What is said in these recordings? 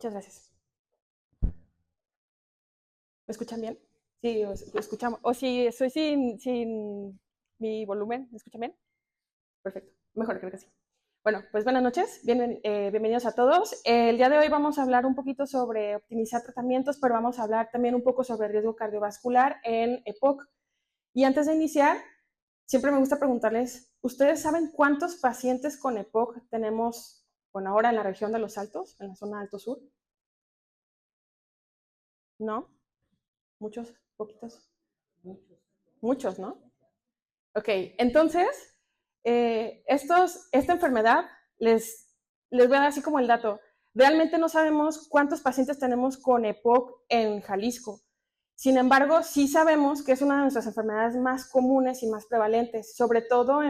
muchas gracias. ¿Me escuchan bien? Sí, lo escuchamos. O si estoy sin mi volumen, ¿me escuchan bien? Perfecto. Mejor, creo que sí. Bueno, pues buenas noches. Bienvenidos a todos. El día de hoy vamos a hablar un poquito sobre optimizar tratamientos, pero vamos a hablar también un poco sobre riesgo cardiovascular en EPOC. Y antes de iniciar, siempre me gusta preguntarles, ¿ustedes saben cuántos pacientes con EPOC tenemos, bueno, ahora en la región de los Altos, en la zona Alto Sur? ¿No? ¿Muchos? ¿Poquitos? Muchos, ¿no? Ok, entonces, esta enfermedad, les voy a dar así como el dato. Realmente no sabemos cuántos pacientes tenemos con EPOC en Jalisco. Sin embargo, sí sabemos que es una de nuestras enfermedades más comunes y más prevalentes, sobre todo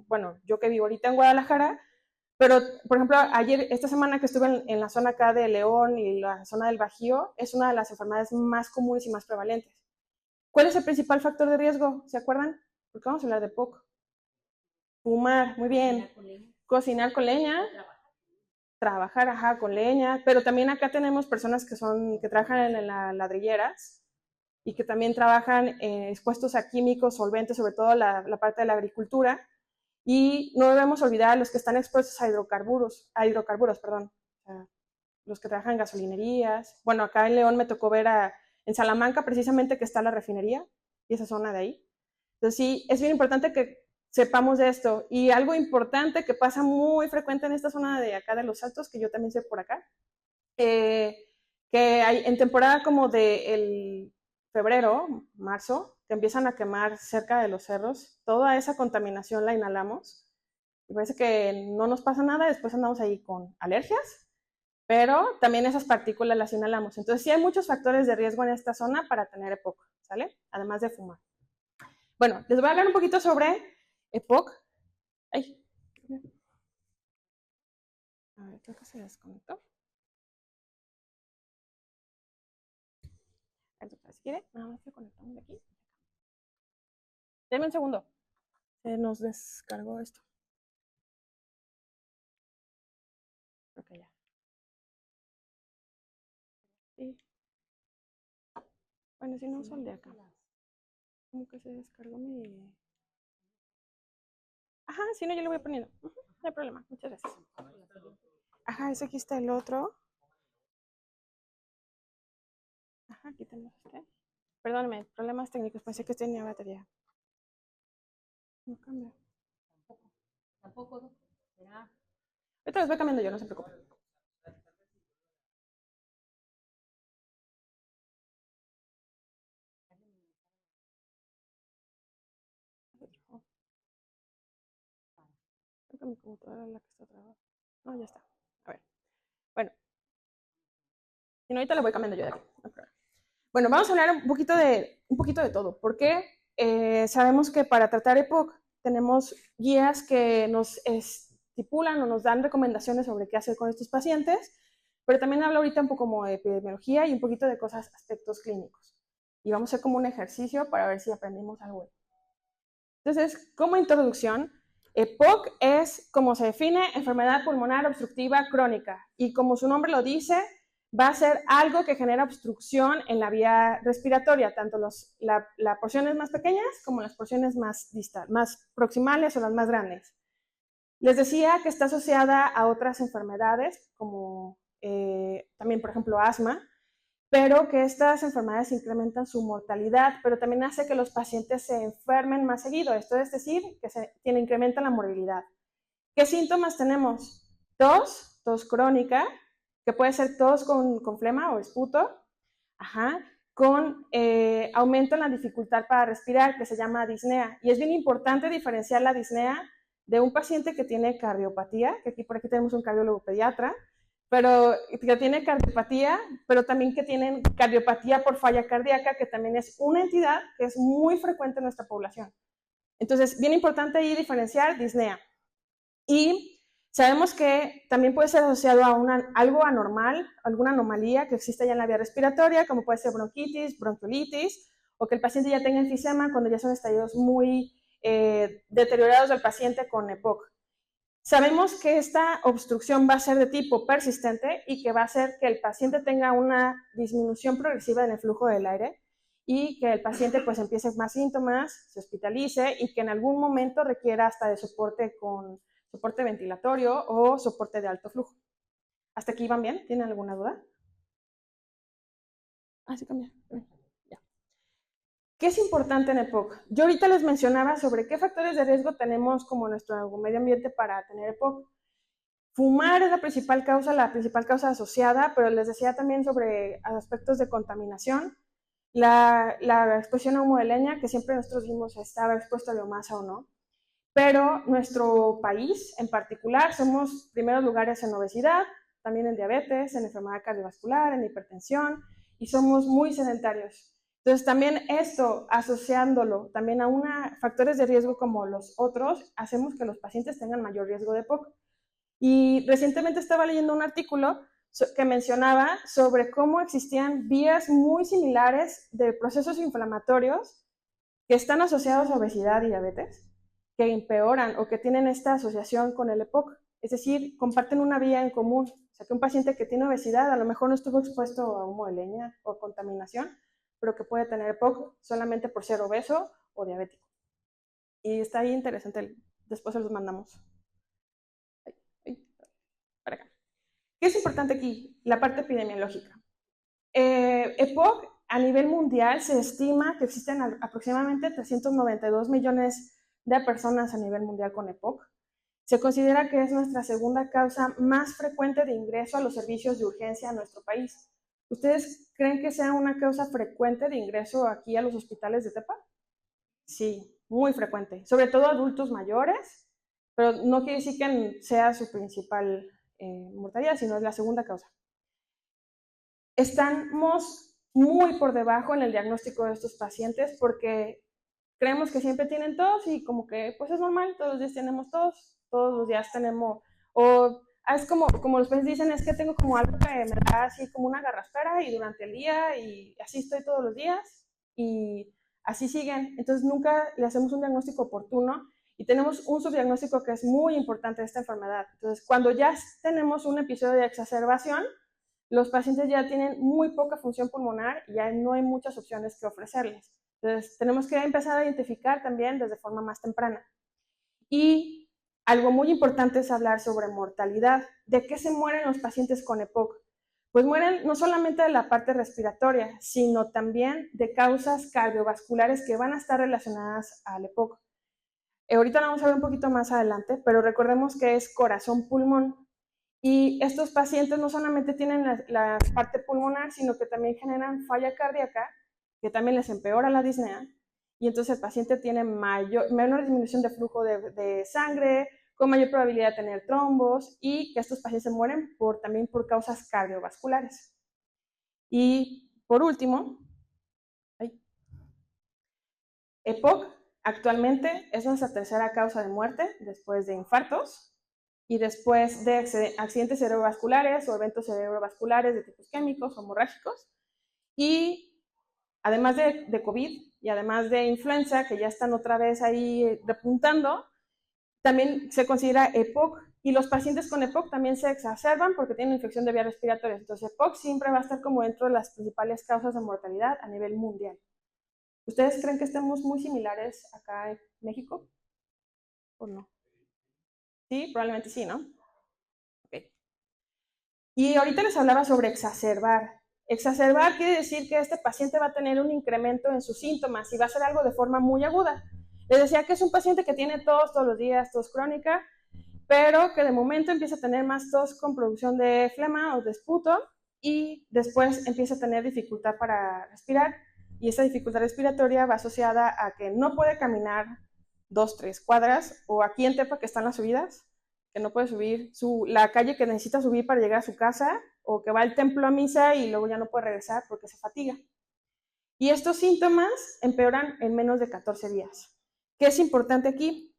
bueno, yo que vivo ahorita en Guadalajara, pero, por ejemplo, esta semana que estuve en la zona acá de León y la zona del Bajío, es una de las enfermedades más comunes y más prevalentes. ¿Cuál es el principal factor de riesgo? ¿Se acuerdan? Porque vamos a hablar de POC. Fumar, muy bien. Cocinar con leña. Trabajar, ajá, con leña. Pero también acá tenemos personas que trabajan en las ladrilleras y que también trabajan expuestos a químicos, solventes, sobre todo la parte de la agricultura. Y no debemos olvidar a los que están expuestos a hidrocarburos, perdón. O sea, los que trabajan en gasolinerías. Bueno, acá en León me tocó ver en Salamanca precisamente que está la refinería y esa zona de ahí. Entonces sí, es bien importante que sepamos de esto. Y algo importante que pasa muy frecuente en esta zona de acá de los Altos, que yo también sé por acá, que hay en temporada como de el febrero, marzo, que empiezan a quemar cerca de los cerros, toda esa contaminación la inhalamos. Y parece que no nos pasa nada, después andamos ahí con alergias, pero también esas partículas las inhalamos. Entonces sí hay muchos factores de riesgo en esta zona para tener EPOC, ¿sale? Además de fumar. Bueno, les voy a hablar un poquito sobre EPOC. Ay. A ver, creo que se desconectó. Entonces, si quiere, nada más que conectamos de aquí. Denme un segundo. Se nos descargó esto. Creo que ya. Sí. Bueno, si no son de acá. Como que se descargó mi... Ajá, si no, yo lo voy poniendo. No hay problema, muchas gracias. Ajá, ese aquí está el otro. Ajá, aquí tenemos este. Perdóname, problemas técnicos, pensé que tenía batería. No cambia. Tampoco. Ahorita los voy cambiando yo, no se preocupen. Creo que mi computadora es la que está trabada. No, ya está. A ver. Bueno. Si no, ahorita lo voy cambiando yo de aquí. Okay. Bueno, vamos a hablar un poquito de todo. Porque sabemos que para tratar EPOC tenemos guías que nos estipulan o nos dan recomendaciones sobre qué hacer con estos pacientes, pero también hablo ahorita un poco como de epidemiología y un poquito de cosas, aspectos clínicos. Y vamos a hacer como un ejercicio para ver si aprendimos algo. Entonces, como introducción, EPOC es, como se define, enfermedad pulmonar obstructiva crónica. Y como su nombre lo dice, va a ser algo que genera obstrucción en la vía respiratoria, tanto las porciones más pequeñas como las porciones más proximales o las más grandes. Les decía que está asociada a otras enfermedades, como también, por ejemplo, asma, pero que estas enfermedades incrementan su mortalidad, pero también hace que los pacientes se enfermen más seguido, esto es decir, que incrementa la morbilidad. ¿Qué síntomas tenemos? Tos crónica, que puede ser tos con flema o esputo, con aumento en la dificultad para respirar, que se llama disnea. Y es bien importante diferenciar la disnea de un paciente que tiene cardiopatía, que por aquí tenemos un cardiólogo pediatra, pero que tiene cardiopatía, pero también que tienen cardiopatía por falla cardíaca, que también es una entidad que es muy frecuente en nuestra población. Entonces, bien importante ahí diferenciar disnea. Y sabemos que también puede ser asociado a algo anormal, alguna anomalía que existe ya en la vía respiratoria, como puede ser bronquitis, bronquiolitis, o que el paciente ya tenga enfisema cuando ya son estadios muy deteriorados del paciente con EPOC. Sabemos que esta obstrucción va a ser de tipo persistente y que va a hacer que el paciente tenga una disminución progresiva en el flujo del aire y que el paciente pues empiece más síntomas, se hospitalice y que en algún momento requiera hasta de soporte con soporte ventilatorio o soporte de alto flujo. ¿Hasta aquí van bien? ¿Tienen alguna duda? Ah, sí, cambia. Ya. ¿Qué es importante en EPOC? Yo ahorita les mencionaba sobre qué factores de riesgo tenemos como nuestro medio ambiente para tener EPOC. Fumar es la principal causa asociada, pero les decía también sobre aspectos de contaminación. La exposición a humo de leña, que siempre nosotros vimos estaba expuesto a biomasa o no, pero nuestro país en particular somos primeros lugares en obesidad, también en diabetes, en enfermedad cardiovascular, en hipertensión, y somos muy sedentarios. Entonces también esto, asociándolo también a factores de riesgo como los otros, hacemos que los pacientes tengan mayor riesgo de EPOC. Y recientemente estaba leyendo un artículo que mencionaba sobre cómo existían vías muy similares de procesos inflamatorios que están asociados a obesidad y diabetes, que empeoran o que tienen esta asociación con el EPOC. Es decir, comparten una vía en común. O sea, que un paciente que tiene obesidad a lo mejor no estuvo expuesto a humo de leña o contaminación, pero que puede tener EPOC solamente por ser obeso o diabético. Y está ahí interesante. Después se los mandamos. Para acá. ¿Qué es importante aquí? La parte epidemiológica. EPOC a nivel mundial se estima que existen aproximadamente 392 millones de personas a nivel mundial con EPOC. Se considera que es nuestra segunda causa más frecuente de ingreso a los servicios de urgencia en nuestro país. ¿Ustedes creen que sea una causa frecuente de ingreso aquí a los hospitales de Tepa? Sí, muy frecuente, sobre todo adultos mayores, pero no quiere decir que sea su principal mortalidad, sino es la segunda causa. Estamos muy por debajo en el diagnóstico de estos pacientes porque creemos que siempre tienen tos y como que pues es normal, todos los días tenemos tos, todos los días tenemos, o es como los pacientes dicen, es que tengo como algo que me da así como una garraspera y durante el día y así estoy todos los días y así siguen. Entonces nunca le hacemos un diagnóstico oportuno y tenemos un subdiagnóstico que es muy importante de esta enfermedad. Entonces cuando ya tenemos un episodio de exacerbación, los pacientes ya tienen muy poca función pulmonar y ya no hay muchas opciones que ofrecerles. Entonces, tenemos que empezar a identificar también desde forma más temprana. Y algo muy importante es hablar sobre mortalidad. ¿De qué se mueren los pacientes con EPOC? Pues mueren no solamente de la parte respiratoria, sino también de causas cardiovasculares que van a estar relacionadas al EPOC. Ahorita lo vamos a ver un poquito más adelante, pero recordemos que es corazón-pulmón. Y estos pacientes no solamente tienen la parte pulmonar, sino que también generan falla cardíaca, que también les empeora la disnea, y entonces el paciente tiene menor disminución de flujo de sangre, con mayor probabilidad de tener trombos, y que estos pacientes mueren también por causas cardiovasculares. Y por último, EPOC actualmente es nuestra tercera causa de muerte después de infartos, y después de accidentes cerebrovasculares o eventos cerebrovasculares de tipos químicos o hemorrágicos. Y además de COVID y además de influenza, que ya están otra vez ahí repuntando, también se considera EPOC. Y los pacientes con EPOC también se exacerban porque tienen infección de vías respiratorias. Entonces, EPOC siempre va a estar como dentro de las principales causas de mortalidad a nivel mundial. ¿Ustedes creen que estemos muy similares acá en México? ¿O no? Sí, probablemente sí, ¿no? Ok. Y ahorita les hablaba sobre exacerbar. Exacerbar quiere decir que este paciente va a tener un incremento en sus síntomas y va a ser algo de forma muy aguda. Les decía que es un paciente que tiene tos todos los días, tos crónica, pero que de momento empieza a tener más tos con producción de flema o de esputo y después empieza a tener dificultad para respirar y esa dificultad respiratoria va asociada a que no puede caminar 2, 3 cuadras o aquí en Tepa que están las subidas, que no puede subir la calle que necesita subir para llegar a su casa o que va al templo a misa y luego ya no puede regresar porque se fatiga. Y estos síntomas empeoran en menos de 14 días. ¿Qué es importante aquí?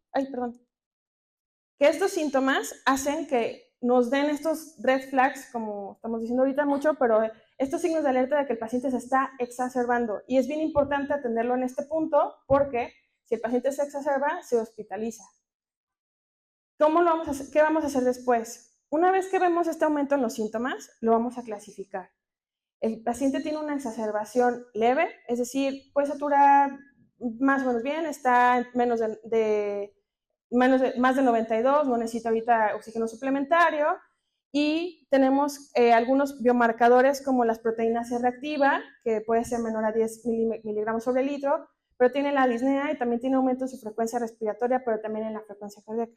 Que estos síntomas hacen que nos den estos red flags, como estamos diciendo ahorita mucho, pero estos signos de alerta de que el paciente se está exacerbando. Y es bien importante atenderlo en este punto porque si el paciente se exacerba, se hospitaliza. ¿Qué vamos a hacer después? Una vez que vemos este aumento en los síntomas, lo vamos a clasificar. El paciente tiene una exacerbación leve, es decir, puede saturar más o menos bien, está en más de 92, no necesita ahorita oxígeno suplementario, y tenemos algunos biomarcadores como las proteínas C reactiva, que puede ser menor a 10 miligramos sobre litro, pero tiene la disnea y también tiene aumento en su frecuencia respiratoria, pero también en la frecuencia cardíaca.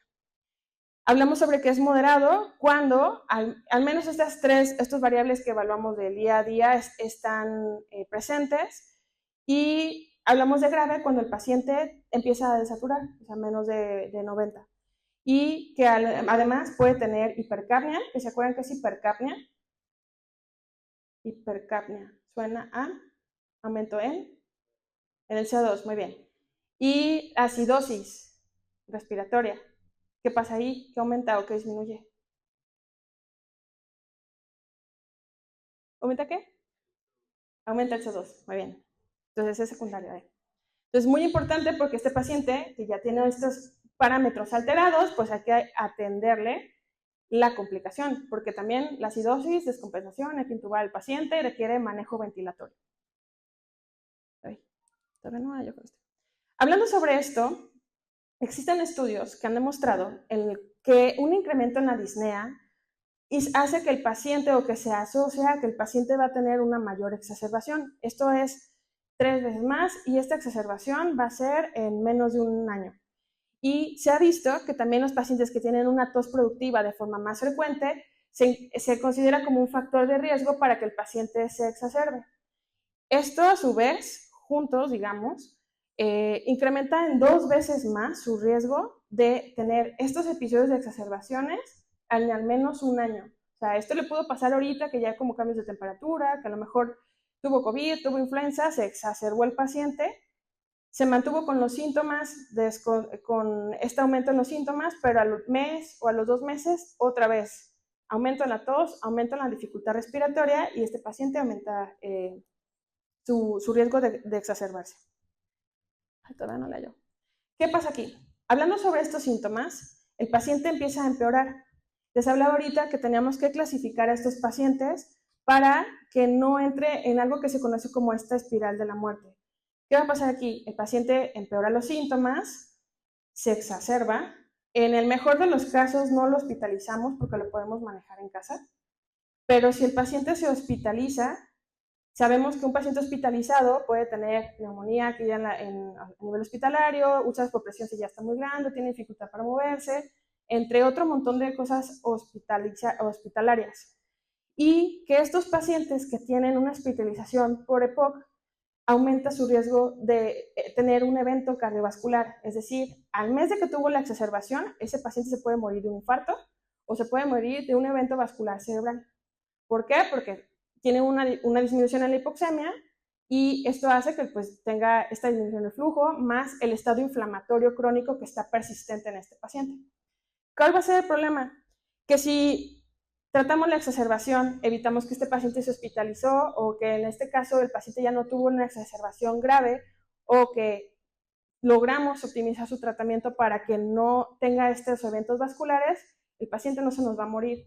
Hablamos sobre que es moderado cuando al menos estos variables que evaluamos del día a día están presentes, y hablamos de grave cuando el paciente empieza a desaturar, o sea, menos de 90. Y que además puede tener hipercapnia, que se acuerdan que es hipercapnia. Hipercapnia, suena a aumento en el CO2, muy bien. Y acidosis respiratoria. ¿Qué pasa ahí? ¿Qué aumenta o qué disminuye? ¿Aumenta qué? Aumenta el CO2, muy bien. Entonces es secundario. Entonces, muy importante porque este paciente que ya tiene estos parámetros alterados, pues hay que atenderle la complicación, porque también la acidosis, descompensación, hay que intubar al paciente y requiere manejo ventilatorio. Hablando sobre esto, existen estudios que han demostrado que un incremento en la disnea hace que el paciente, o que se asocia que el paciente va a tener una mayor exacerbación. Esto es 3 veces más, y esta exacerbación va a ser en menos de un año. Y se ha visto que también los pacientes que tienen una tos productiva de forma más frecuente se considera como un factor de riesgo para que el paciente se exacerbe. Esto, a su vez, juntos, digamos, incrementa en 2 veces más su riesgo de tener estos episodios de exacerbaciones en al menos un año. O sea, esto le pudo pasar ahorita, que ya hay como cambios de temperatura, que a lo mejor tuvo COVID, tuvo influenza, se exacerbó el paciente, se mantuvo con los síntomas, con este aumento en los síntomas, pero al mes o a los 2 meses, otra vez, aumento en la tos, aumento en la dificultad respiratoria, y este paciente aumenta su riesgo de exacerbarse. Todavía no leo. ¿Qué pasa aquí? Hablando sobre estos síntomas, el paciente empieza a empeorar. Les hablaba ahorita que teníamos que clasificar a estos pacientes para que no entre en algo que se conoce como esta espiral de la muerte. ¿Qué va a pasar aquí? El paciente empeora los síntomas, se exacerba. En el mejor de los casos no lo hospitalizamos porque lo podemos manejar en casa, pero si el paciente se hospitaliza, sabemos que un paciente hospitalizado puede tener neumonía aquí ya a nivel hospitalario, úlceras por presión si ya está muy grande, tiene dificultad para moverse, entre otro montón de cosas hospitalarias. Y que estos pacientes que tienen una hospitalización por EPOC aumenta su riesgo de tener un evento cardiovascular. Es decir, al mes de que tuvo la exacerbación, ese paciente se puede morir de un infarto o se puede morir de un evento vascular cerebral. ¿Por qué? Porque tiene una disminución en la hipoxemia, y esto hace que pues tenga esta disminución del flujo más el estado inflamatorio crónico que está persistente en este paciente. ¿Cuál va a ser el problema? Que si tratamos la exacerbación, evitamos que este paciente se hospitalizó, o que en este caso el paciente ya no tuvo una exacerbación grave, o que logramos optimizar su tratamiento para que no tenga estos eventos vasculares, el paciente no se nos va a morir.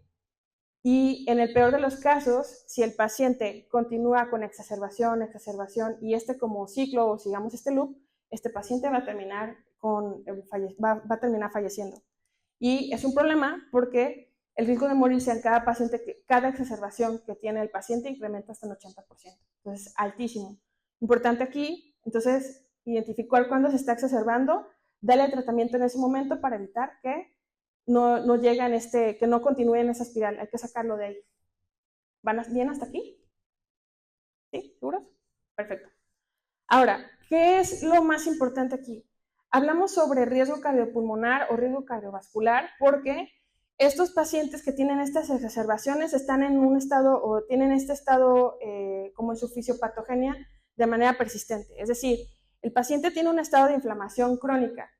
Y en el peor de los casos, si el paciente continúa con exacerbación y como ciclo, o sigamos este loop, este paciente va a terminar falleciendo. Y es un problema porque el riesgo de morirse en cada exacerbación que tiene el paciente incrementa hasta el 80%. Entonces, altísimo. Importante aquí, entonces, identificar cuándo se está exacerbando, darle tratamiento en ese momento para evitar que no llega que no continúe en esa espiral. Hay que sacarlo de ahí. ¿Van bien hasta aquí? ¿Sí? ¿Seguros? Perfecto. Ahora, ¿qué es lo más importante aquí? Hablamos sobre riesgo cardiopulmonar o riesgo cardiovascular porque estos pacientes que tienen estas exacerbaciones están en un estado, o tienen este estado como en su fisiopatogenia, de manera persistente. Es decir, el paciente tiene un estado de inflamación crónica.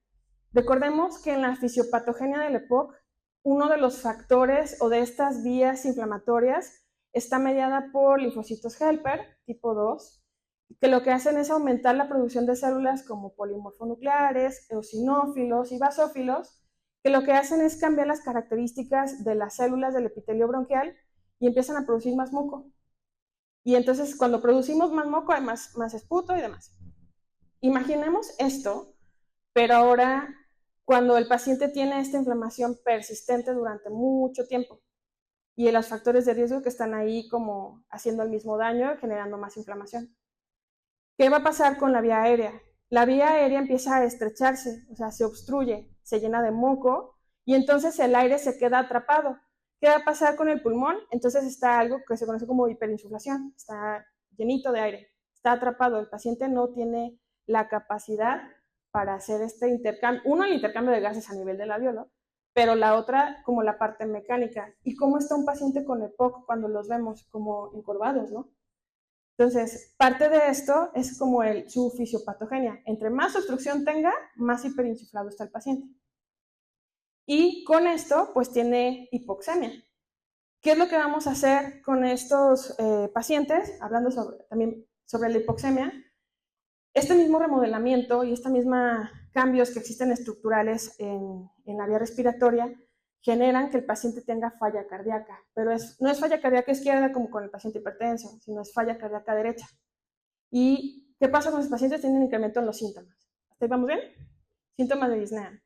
Recordemos que en la fisiopatogenia del EPOC, uno de los factores o de estas vías inflamatorias está mediada por linfocitos helper tipo 2, que lo que hacen es aumentar la producción de células como polimorfonucleares, eosinófilos y basófilos, que lo que hacen es cambiar las características de las células del epitelio bronquial y empiezan a producir más moco. Y entonces cuando producimos más moco hay más esputo y demás. Imaginemos esto, pero ahora cuando el paciente tiene esta inflamación persistente durante mucho tiempo y los factores de riesgo que están ahí como haciendo el mismo daño, generando más inflamación. ¿Qué va a pasar con la vía aérea? La vía aérea empieza a estrecharse, o sea, se obstruye, se llena de moco y entonces el aire se queda atrapado. ¿Qué va a pasar con el pulmón? Entonces está algo que se conoce como hiperinsuflación, está llenito de aire, está atrapado, el paciente no tiene la capacidad para hacer este intercambio, uno, el intercambio de gases a nivel del alveolo, pero la otra como la parte mecánica. ¿Y cómo está un paciente con EPOC cuando los vemos como encorvados, no? Entonces, parte de esto es como su fisiopatogenia. Entre más obstrucción tenga, más hiperinsuflado está el paciente. Y con esto, pues tiene hipoxemia. ¿Qué es lo que vamos a hacer con estos pacientes? Hablando también sobre la hipoxemia, este mismo remodelamiento y estos mismos cambios que existen estructurales en la vía respiratoria generan que el paciente tenga falla cardíaca, pero no es falla cardíaca izquierda como con el paciente hipertenso, sino es falla cardíaca derecha. ¿Y qué pasa con los pacientes? Tienen incremento en los síntomas. ¿Hasta ahí vamos bien? Síntomas de disnea.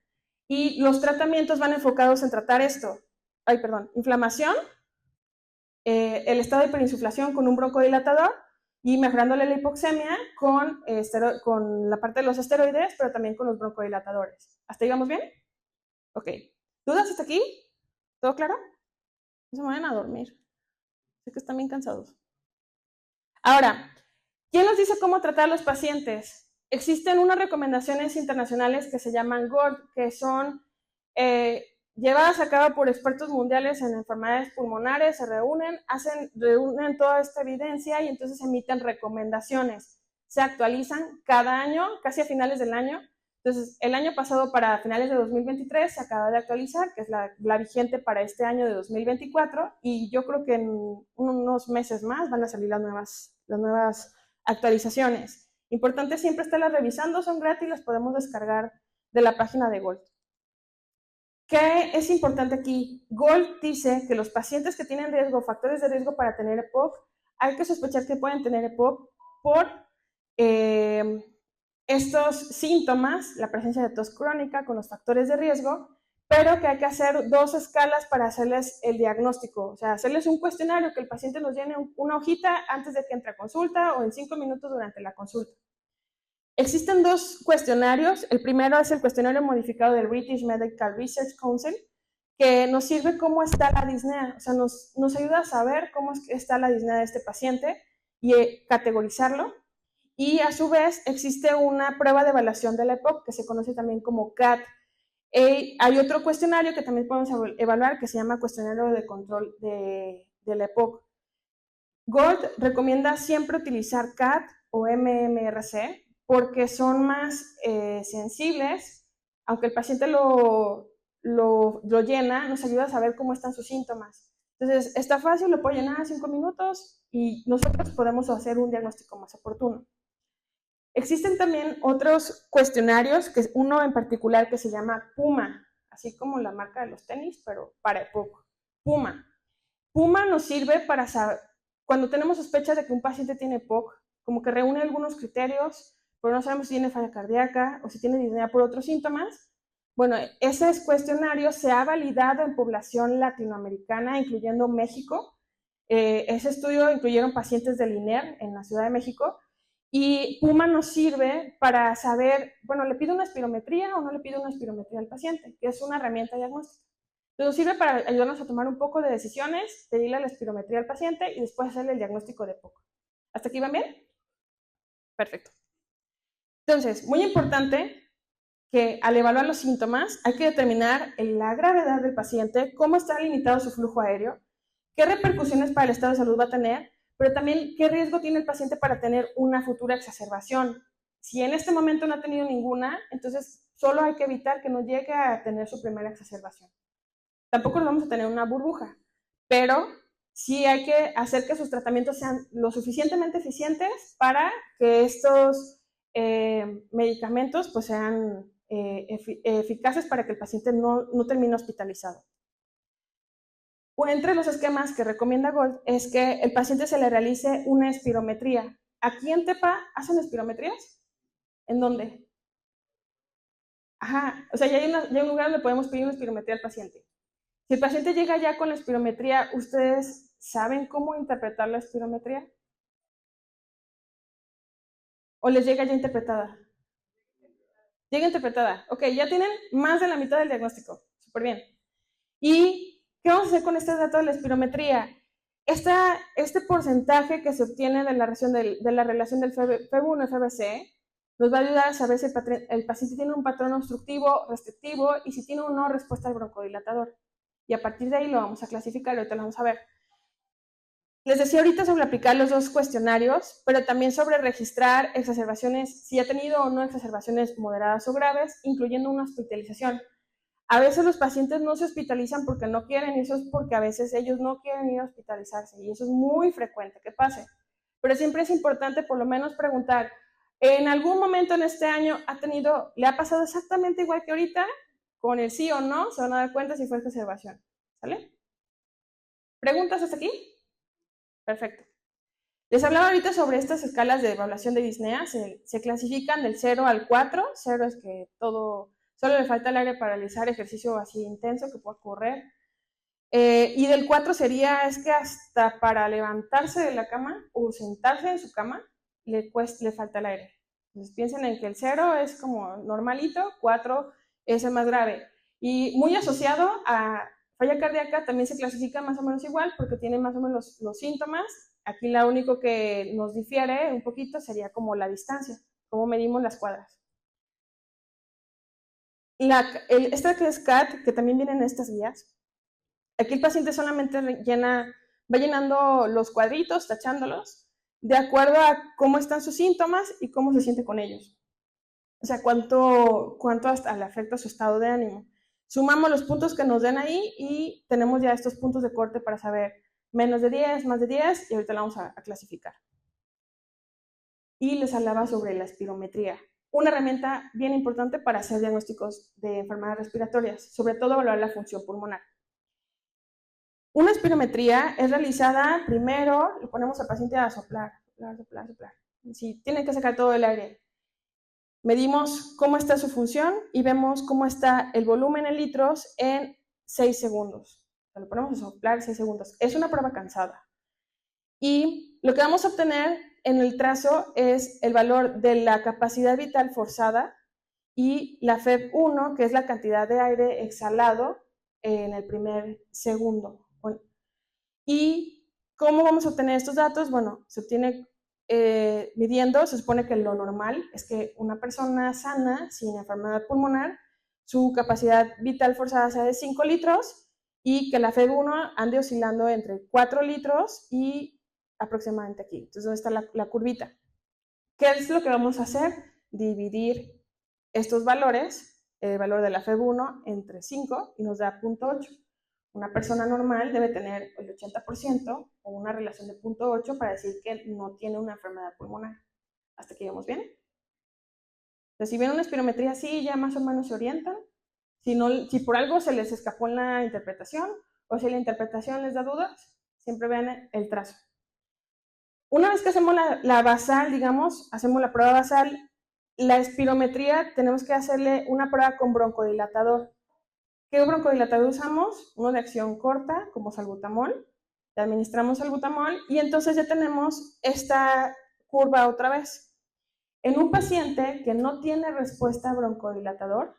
Y los tratamientos van enfocados en tratar esto. Inflamación, el estado de hiperinsuflación con un broncodilatador y mejorándole la hipoxemia con la parte de los esteroides, pero también con los broncodilatadores. ¿Hasta ahí vamos bien? Ok. ¿Dudas hasta aquí? ¿Todo claro? No se vayan a dormir. Sé que están bien cansados. Ahora, ¿quién nos dice cómo tratar a los pacientes? Existen unas recomendaciones internacionales que se llaman GORD, que son llevadas a cabo por expertos mundiales en enfermedades pulmonares, se reúnen toda esta evidencia y entonces emiten recomendaciones. Se actualizan cada año, casi a finales del año. Entonces, el año pasado, para finales de 2023, se acaba de actualizar, que es la vigente para este año de 2024, y yo creo que en unos meses más van a salir las nuevas actualizaciones. Importante siempre estarlas revisando, son gratis, las podemos descargar de la página de GOLD. ¿Qué es importante aquí? GOLD dice que los pacientes que tienen riesgo, factores de riesgo para tener EPOC, hay que sospechar que pueden tener EPOC por estos síntomas, la presencia de tos crónica con los factores de riesgo, pero que hay que hacer 2 escalas para hacerles el diagnóstico, o sea, hacerles un cuestionario que el paciente nos llene una hojita antes de que entre a consulta o en 5 minutos durante la consulta. Existen 2 cuestionarios. El primero es el cuestionario modificado del British Medical Research Council, que nos sirve cómo está la disnea, o sea, nos ayuda a saber cómo está la disnea de este paciente y categorizarlo. Y a su vez existe una prueba de evaluación de la EPOC que se conoce también como CAT. Hay otro cuestionario que también podemos evaluar que se llama cuestionario de control de la EPOC. GOLD recomienda siempre utilizar CAT o MMRC porque son más sensibles, aunque el paciente lo llena, nos ayuda a saber cómo están sus síntomas. Entonces, está fácil, lo puedo llenar en 5 minutos y nosotros podemos hacer un diagnóstico más oportuno. Existen también otros cuestionarios, que uno en particular que se llama PUMA, así como la marca de los tenis, pero para EPOC. PUMA. PUMA nos sirve para saber, cuando tenemos sospecha de que un paciente tiene EPOC, como que reúne algunos criterios, pero no sabemos si tiene falla cardíaca o si tiene disnea por otros síntomas. Bueno, ese cuestionario se ha validado en población latinoamericana, incluyendo México. Ese estudio incluyeron pacientes del INER en la Ciudad de México. Y PUMA nos sirve para saber, bueno, ¿le pido una espirometría o no le pido una espirometría al paciente? Que es una herramienta diagnóstica. Entonces nos sirve para ayudarnos a tomar un poco de decisiones, pedirle la espirometría al paciente y después hacerle el diagnóstico de EPOC. ¿Hasta aquí van bien? Perfecto. Entonces, muy importante que al evaluar los síntomas hay que determinar la gravedad del paciente, cómo está limitado su flujo aéreo, qué repercusiones para el estado de salud va a tener, pero también qué riesgo tiene el paciente para tener una futura exacerbación. Si en este momento no ha tenido ninguna, entonces solo hay que evitar que no llegue a tener su primera exacerbación. Tampoco nos vamos a tener una burbuja, pero sí hay que hacer que sus tratamientos sean lo suficientemente eficientes para que estos medicamentos pues sean eficaces para que el paciente no termine hospitalizado. Entre los esquemas que recomienda Gold es que el paciente se le realice una espirometría. ¿Aquí en Tepa hacen espirometrías? ¿En dónde? Ajá, o sea, ya hay un lugar donde podemos pedir una espirometría al paciente. Si el paciente llega ya con la espirometría, ¿ustedes saben cómo interpretar la espirometría? ¿O les llega ya interpretada? Llega interpretada. Ok, ya tienen más de la mitad del diagnóstico. Súper bien. ¿Y qué vamos a hacer con este dato de la espirometría? Este porcentaje que se obtiene de la relación del FEB1 y FBC nos va a ayudar a saber si el paciente tiene un patrón obstructivo, restrictivo y si tiene o no respuesta al broncodilatador. Y a partir de ahí lo vamos a clasificar, ahorita lo vamos a ver. Les decía ahorita sobre aplicar los dos cuestionarios, pero también sobre registrar exacerbaciones, si ha tenido o no exacerbaciones moderadas o graves, incluyendo una hospitalización. A veces los pacientes no se hospitalizan porque no quieren, y eso es porque a veces ellos no quieren ir a hospitalizarse, y eso es muy frecuente que pase. Pero siempre es importante por lo menos preguntar, ¿en algún momento en este año le ha pasado exactamente igual que ahorita? Con el sí o no, se van a dar cuenta si fue exacerbación. ¿Sale? ¿Preguntas hasta aquí? Perfecto. Les hablaba ahorita sobre estas escalas de evaluación de disnea. Se clasifican del 0 al 4. 0 es que solo le falta el aire para realizar ejercicio así intenso que pueda correr. Y del 4 es que hasta para levantarse de la cama o sentarse en su cama le falta el aire. Entonces piensen en que el 0 es como normalito, 4 es el más grave. Y muy asociado a falla cardíaca también se clasifica más o menos igual porque tiene más o menos los síntomas. Aquí lo único que nos difiere un poquito sería como la distancia, cómo medimos las cuadras. Esta que es CAT, que también viene en estas guías, aquí el paciente solamente va llenando los cuadritos, tachándolos, de acuerdo a cómo están sus síntomas y cómo se siente con ellos. O sea, cuánto hasta le afecta su estado de ánimo. Sumamos los puntos que nos den ahí y tenemos ya estos puntos de corte para saber menos de 10, más de 10, y ahorita la vamos a clasificar. Y les hablaba sobre la espirometría, una herramienta bien importante para hacer diagnósticos de enfermedades respiratorias, sobre todo evaluar la función pulmonar. Una espirometría es realizada primero, le ponemos al paciente a soplar. Si tienen que sacar todo el aire, medimos cómo está su función y vemos cómo está el volumen en litros en 6 segundos. Lo ponemos a soplar 6 segundos. Es una prueba cansada. Y lo que vamos a obtener en el trazo es el valor de la capacidad vital forzada y la FEB1, que es la cantidad de aire exhalado en el primer segundo. ¿Y cómo vamos a obtener estos datos? Bueno, se obtiene midiendo, se supone que lo normal es que una persona sana, sin enfermedad pulmonar, su capacidad vital forzada sea de 5 litros y que la FEB1 ande oscilando entre 4 litros y aproximadamente aquí. Entonces, ¿dónde está la curvita? ¿Qué es lo que vamos a hacer? Dividir estos valores, el valor de la FEB1 entre 5 y nos da 0.8. Una persona normal debe tener el 80% o una relación de 0.8 para decir que no tiene una enfermedad pulmonar. ¿Hasta aquí vamos bien? Entonces, si ven una espirometría así, ya más o menos se orientan. Si por algo se les escapó en la interpretación o si la interpretación les da dudas, siempre vean el trazo. Una vez que hacemos la basal, digamos, hacemos la prueba basal, la espirometría tenemos que hacerle una prueba con broncodilatador. ¿Qué broncodilatador usamos? Uno de acción corta, como salbutamol. Le administramos salbutamol y entonces ya tenemos esta curva otra vez. En un paciente que no tiene respuesta a broncodilatador,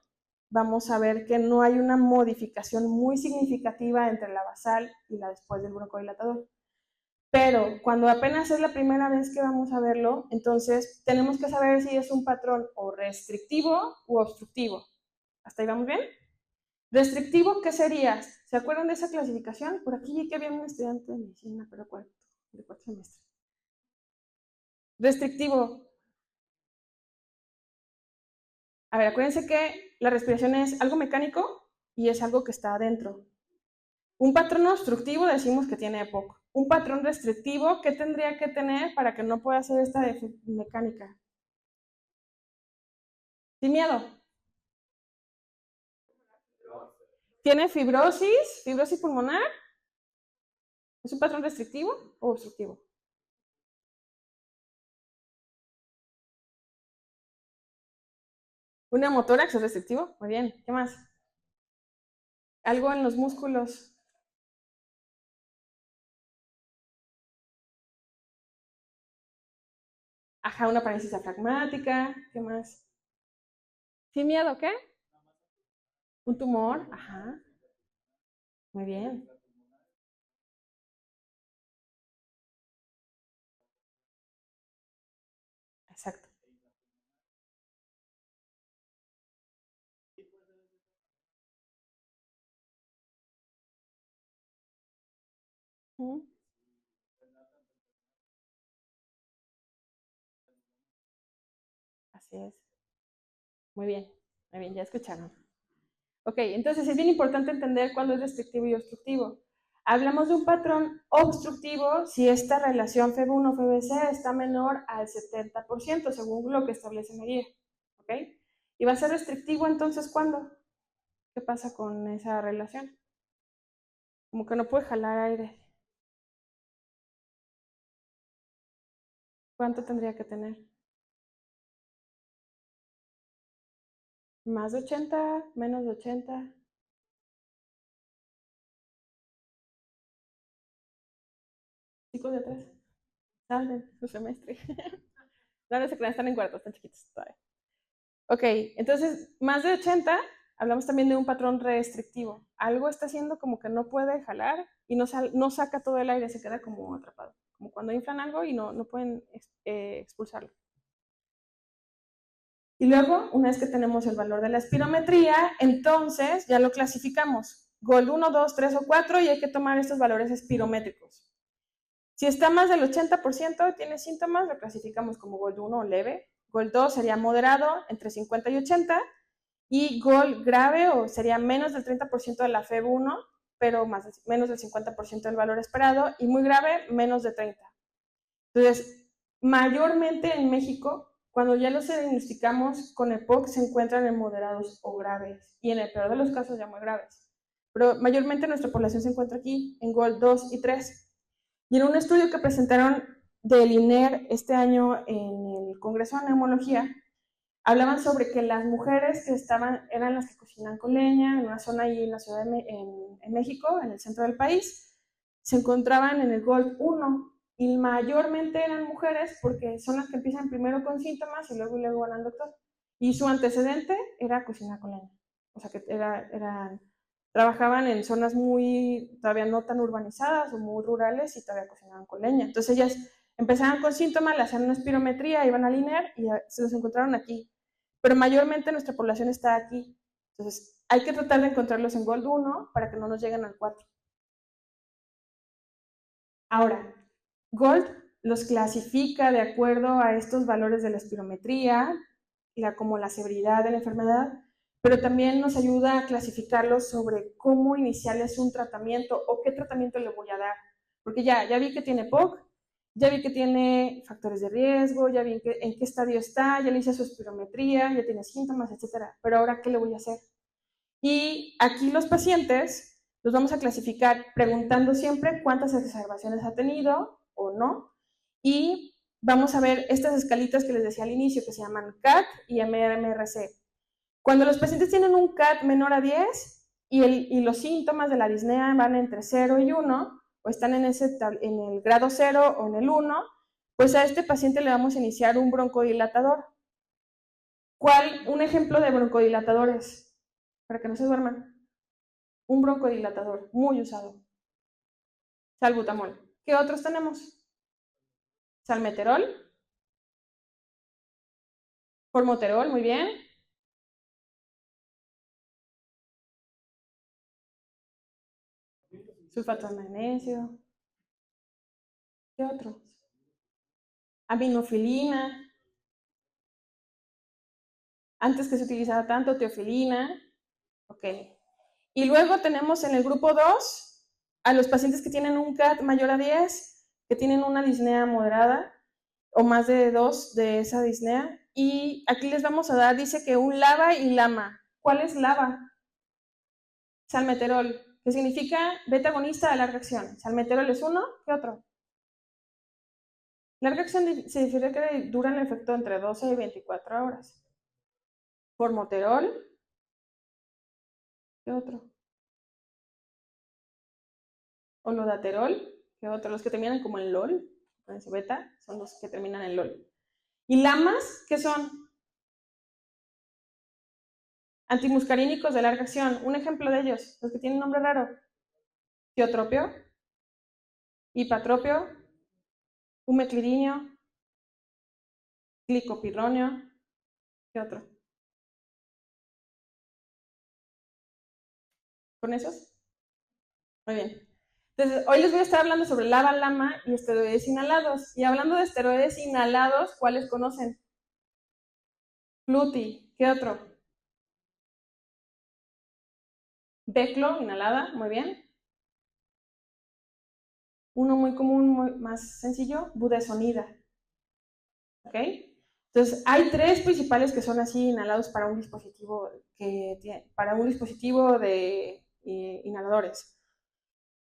vamos a ver que no hay una modificación muy significativa entre la basal y la después del broncodilatador. Pero cuando apenas es la primera vez que vamos a verlo, entonces tenemos que saber si es un patrón o restrictivo u obstructivo. ¿Hasta ahí vamos bien? Restrictivo, ¿qué sería? ¿Se acuerdan de esa clasificación? Por aquí vi que había un estudiante de medicina, pero de cuarto semestre. Restrictivo. A ver, acuérdense que la respiración es algo mecánico y es algo que está adentro. Un patrón obstructivo decimos que tiene EPOC. Un patrón restrictivo, ¿qué tendría que tener para que no pueda hacer esta mecánica? Sin miedo. ¿Tiene fibrosis? ¿Fibrosis pulmonar? ¿Es un patrón restrictivo o obstructivo? ¿Un neumotórax es restrictivo? Muy bien. ¿Qué más? ¿Algo en los músculos? Ajá, una parálisis diafragmática. ¿Qué más? ¿Sin miedo qué? ¿Un tumor? Ajá. Muy bien. Exacto. Así es. Muy bien, ya escucharon. Ok, entonces es bien importante entender cuándo es restrictivo y obstructivo. Hablamos de un patrón obstructivo si esta relación Feb1-FbC está menor al 70%, según lo que establece la guía. ¿Ok? ¿Y va a ser restrictivo entonces cuándo? ¿Qué pasa con esa relación? Como que no puede jalar aire. ¿Cuánto tendría que tener? ¿Más de 80? ¿Menos de 80? Chicos de atrás, salven su semestre. No, no se crean, están en cuarto, están chiquitos todavía. Ok, entonces, más de 80, hablamos también de un patrón restrictivo. Algo está haciendo como que no puede jalar y no saca todo el aire, se queda como atrapado. Como cuando inflan algo y no pueden expulsarlo. Y luego, una vez que tenemos el valor de la espirometría, entonces ya lo clasificamos. GOLD 1, 2, 3 o 4 y hay que tomar estos valores espirométricos. Si está más del 80%, tiene síntomas, lo clasificamos como GOLD 1 leve. GOLD 2 sería moderado, entre 50 y 80. Y GOLD grave, o sería menos del 30% de la FEB1, pero menos del 50% del valor esperado. Y muy grave, menos de 30. Entonces, mayormente en México, cuando ya los diagnosticamos con EPOC, se encuentran en moderados o graves. Y en el peor de los casos, ya muy graves. Pero mayormente nuestra población se encuentra aquí, en GOLD 2 y 3. Y en un estudio que presentaron del INER este año en el Congreso de Neumología, hablaban sobre que las mujeres que eran las que cocinan con leña en una zona ahí en la ciudad en México, en el centro del país, se encontraban en el GOLD 1 y mayormente eran mujeres porque son las que empiezan primero con síntomas y luego van al doctor. Y su antecedente era cocinar con leña. O sea que trabajaban en zonas todavía no tan urbanizadas o muy rurales y todavía cocinaban con leña. Entonces ellas empezaban con síntomas, le hacían una espirometría, iban al INER y se los encontraron aquí. Pero mayormente nuestra población está aquí. Entonces hay que tratar de encontrarlos en GOLD 1 para que no nos lleguen al 4. Ahora, GOLD los clasifica de acuerdo a estos valores de la espirometría, como la severidad de la enfermedad, pero también nos ayuda a clasificarlos sobre cómo iniciarles un tratamiento o qué tratamiento le voy a dar. Porque ya vi que tiene POC, ya vi que tiene factores de riesgo, ya vi en qué estadio está, ya le hice su espirometría, ya tiene síntomas, etcétera. Pero ahora, ¿qué le voy a hacer? Y aquí los pacientes los vamos a clasificar preguntando siempre cuántas exacerbaciones ha tenido o no. Y vamos a ver estas escalitas que les decía al inicio, que se llaman CAT y MRC. Cuando los pacientes tienen un CAT menor a 10 y los síntomas de la disnea van entre 0 y 1, o están en el grado 0 o en el 1, pues a este paciente le vamos a iniciar un broncodilatador. Un ejemplo de broncodilatadores? Para que no se duerman. Un broncodilatador muy usado. Salbutamol. ¿Qué otros tenemos? Salmeterol. Formoterol, muy bien. Sulfato de magnesio. ¿Qué otros? Aminofilina. Antes que se utilizaba tanto, teofilina. Ok. Y luego tenemos en el grupo 2 a los pacientes que tienen un CAT mayor a 10, que tienen una disnea moderada o más de 2 de esa disnea. Y aquí les vamos a dar, dice que un LABA y LAMA. ¿Cuál es LABA? salmeterol, que significa beta agonista de larga acción. Salmeterol es uno, ¿qué otro? Larga acción significa que dura el efecto entre 12 y 24 horas. Formoterol, ¿qué otro? Olodaterol, ¿qué otro? Los que terminan como en LOL, con ese beta, son los que terminan en LOL. ¿Y LAMAs, qué son? Antimuscarínicos de larga acción. Un ejemplo de ellos, los que tienen nombre raro. Tiotropio, hipatropio, umeclirinio, glicopirronio, ¿qué otro? ¿Con esos? Muy bien. Entonces, hoy les voy a estar hablando sobre LABA, LAMA y esteroides inhalados. Y hablando de esteroides inhalados, ¿cuáles conocen? Fluti, ¿qué otro? Beclo, inhalada, muy bien. Uno muy común, más sencillo, budesonida. ¿Ok? Entonces, hay tres principales que son así inhalados para un dispositivo de inhaladores.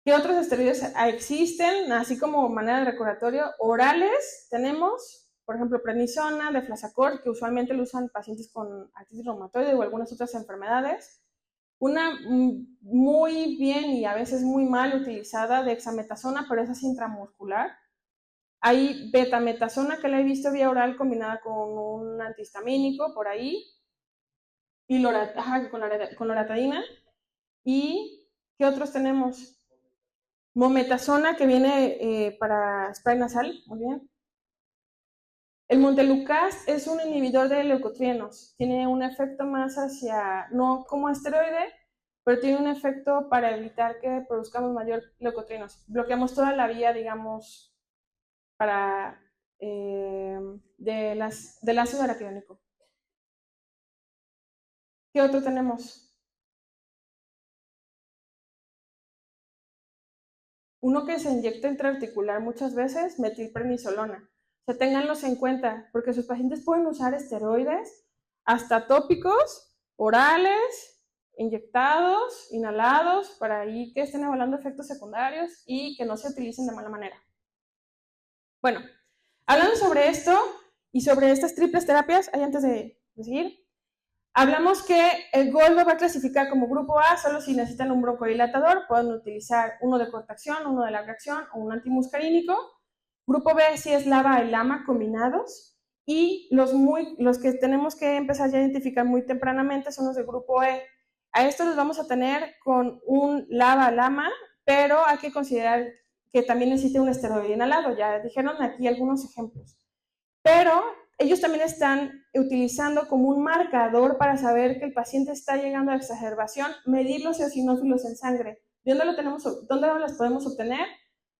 ¿Qué otros esteroides existen? Así como manera de recordatorio, orales tenemos, por ejemplo, prednisona, deflazacort, que usualmente lo usan pacientes con artritis reumatoide o algunas otras enfermedades. Una muy bien y a veces muy mal utilizada de dexametasona, pero esa es intramuscular. Hay betametasona que la he visto vía oral combinada con un antihistamínico por ahí, y con loratadina. ¿Y qué otros tenemos? Mometasona, que viene para spray nasal, muy bien. El montelukast es un inhibidor de leucotrienos. Tiene un efecto más hacia, no como esteroide, pero tiene un efecto para evitar que produzcamos mayor leucotrienos. Bloqueamos toda la vía, digamos, para del ácido araquidónico. ¿Qué otro tenemos? Uno que se inyecta intraarticular muchas veces, metilprednisolona. O sea, ténganlos en cuenta, porque sus pacientes pueden usar esteroides, hasta tópicos, orales, inyectados, inhalados, para ahí que estén evaluando efectos secundarios y que no se utilicen de mala manera. Bueno, hablando sobre esto y sobre estas triples terapias, ahí antes de seguir, hablamos que el GOLD lo va a clasificar como grupo A solo si necesitan un broncodilatador, pueden utilizar uno de corta acción, uno de larga acción o un antimuscarínico. Grupo B si es LABA y LAMA combinados, y los que tenemos que empezar ya a identificar muy tempranamente son los de grupo E. A estos los vamos a tener con un LABA-LAMA, pero hay que considerar que también necesita un esteroide inhalado. Ya dijeron aquí algunos ejemplos. Pero ellos también están utilizando como un marcador para saber que el paciente está llegando a exacerbación, medir los eosinófilos en sangre. ¿Dónde las podemos obtener?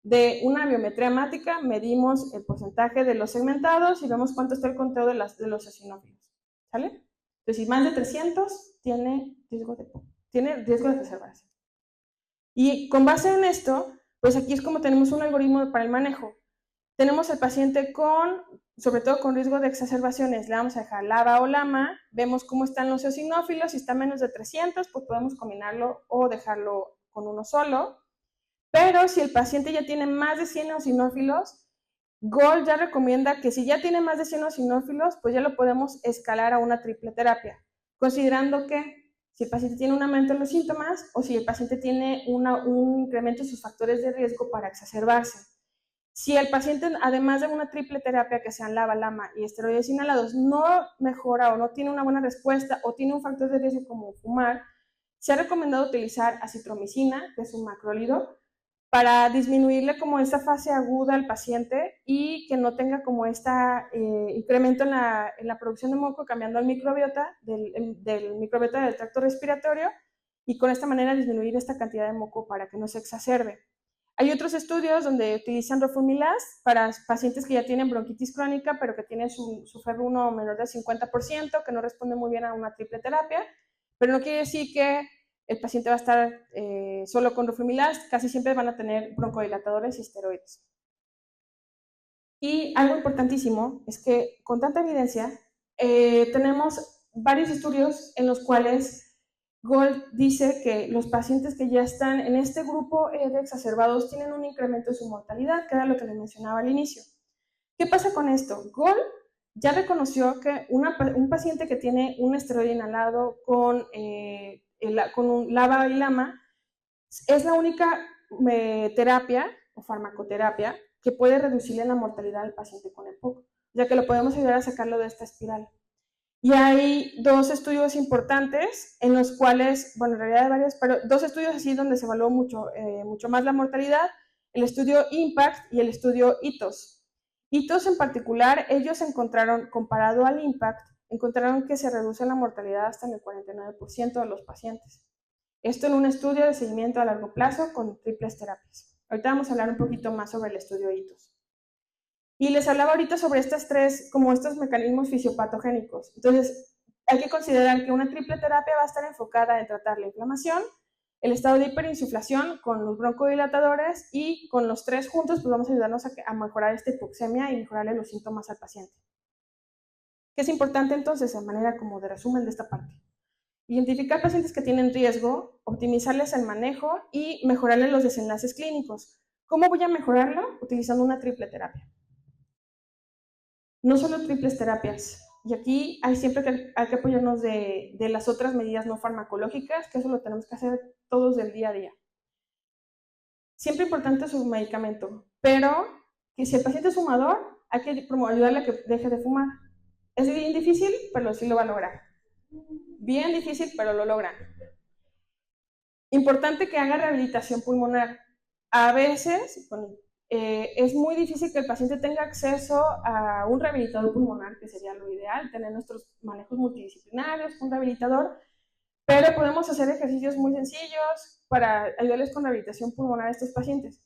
De una biometría hemática, medimos el porcentaje de los segmentados y vemos cuánto está el conteo de los eosinófilos. ¿Sale? Entonces, si más de 300, tiene riesgo de exacerbación. Y con base en esto, pues aquí es como tenemos un algoritmo para el manejo. Tenemos el paciente sobre todo con riesgo de exacerbaciones, le vamos a dejar LABA o LAMA, vemos cómo están los eosinófilos, si está menos de 300, pues podemos combinarlo o dejarlo con uno solo. Pero si el paciente ya tiene más de 100 eosinófilos, GOLD ya recomienda que si ya tiene más de 100 eosinófilos, pues ya lo podemos escalar a una triple terapia, considerando que si el paciente tiene un aumento en los síntomas o si el paciente tiene un incremento en sus factores de riesgo para exacerbarse. Si el paciente, además de una triple terapia que sean LABA, LAMA y esteroides inhalados, no mejora o no tiene una buena respuesta o tiene un factor de riesgo como fumar, se ha recomendado utilizar acitromicina, que es un macrólido, para disminuirle como esta fase aguda al paciente y que no tenga como este incremento en la producción de moco, cambiando el microbiota del microbiota del tracto respiratorio, y con esta manera disminuir esta cantidad de moco para que no se exacerbe. Hay otros estudios donde utilizan roflumilast para pacientes que ya tienen bronquitis crónica, pero que tienen su FEV1 menor del 50%, que no responden muy bien a una triple terapia, pero no quiere decir que el paciente va a estar solo con roflumilast, casi siempre van a tener broncodilatadores y esteroides. Y algo importantísimo es que con tanta evidencia tenemos varios estudios en los cuales Gold dice que los pacientes que ya están en este grupo de exacerbados tienen un incremento de su mortalidad, que era lo que les mencionaba al inicio. ¿Qué pasa con esto? Gold ya reconoció que un paciente que tiene un esteroide inhalado con un LABA y LAMA es la única terapia o farmacoterapia que puede reducirle la mortalidad al paciente con EPOC, ya que lo podemos ayudar a sacarlo de esta espiral. Y hay dos estudios importantes en los cuales, bueno, en realidad hay varios, pero dos estudios así donde se evaluó mucho más la mortalidad, el estudio IMPACT y el estudio ITOS. ITOS en particular, ellos encontraron, comparado al IMPACT, encontraron que se reduce la mortalidad hasta en el 49% de los pacientes. Esto en un estudio de seguimiento a largo plazo con triples terapias. Ahorita vamos a hablar un poquito más sobre el estudio ITOS. Y les hablaba ahorita sobre estos mecanismos fisiopatogénicos. Entonces, hay que considerar que una triple terapia va a estar enfocada en tratar la inflamación, el estado de hiperinsuflación con los broncodilatadores y con los tres juntos pues vamos a ayudarnos a mejorar esta hipoxemia y mejorarle los síntomas al paciente. ¿Qué es importante entonces en manera como de resumen de esta parte? Identificar pacientes que tienen riesgo, optimizarles el manejo y mejorarles los desenlaces clínicos. ¿Cómo voy a mejorarlo? Utilizando una triple terapia. No solo triples terapias. Y aquí hay siempre que apoyarnos de las otras medidas no farmacológicas, que eso lo tenemos que hacer todos del día a día. Siempre importante su medicamento, pero que si el paciente es fumador, hay que ayudarle a que deje de fumar. Es bien difícil, pero sí lo va a lograr. Bien difícil, pero lo logran. Importante que haga rehabilitación pulmonar. A veces, es muy difícil que el paciente tenga acceso a un rehabilitador pulmonar, que sería lo ideal, tener nuestros manejos multidisciplinarios, un rehabilitador, pero podemos hacer ejercicios muy sencillos para ayudarles con rehabilitación pulmonar a estos pacientes.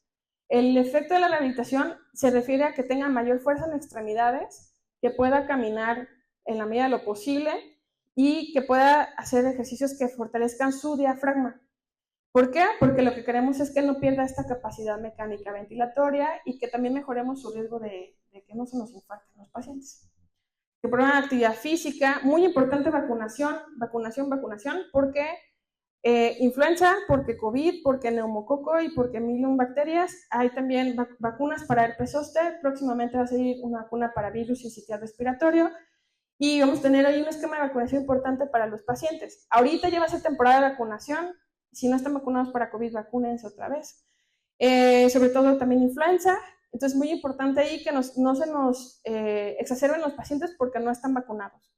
El efecto de la rehabilitación se refiere a que tenga mayor fuerza en extremidades, que pueda caminar en la medida de lo posible y que pueda hacer ejercicios que fortalezcan su diafragma. ¿Por qué? Porque lo que queremos es que no pierda esta capacidad mecánica ventilatoria y que también mejoremos su riesgo de que no se nos infarten los pacientes. Que prueben actividad física, muy importante vacunación, porque influenza, porque COVID, porque neumococo y porque milion bacterias. Hay también vacunas para herpes zóster, próximamente va a salir una vacuna para virus y sitial respiratorio y vamos a tener ahí un esquema de vacunación importante para los pacientes. Ahorita ya va a ser temporada de vacunación. Si no están vacunados para COVID, vacúnense otra vez. Sobre todo también influenza. Entonces, muy importante ahí que no se nos exacerben los pacientes porque no están vacunados.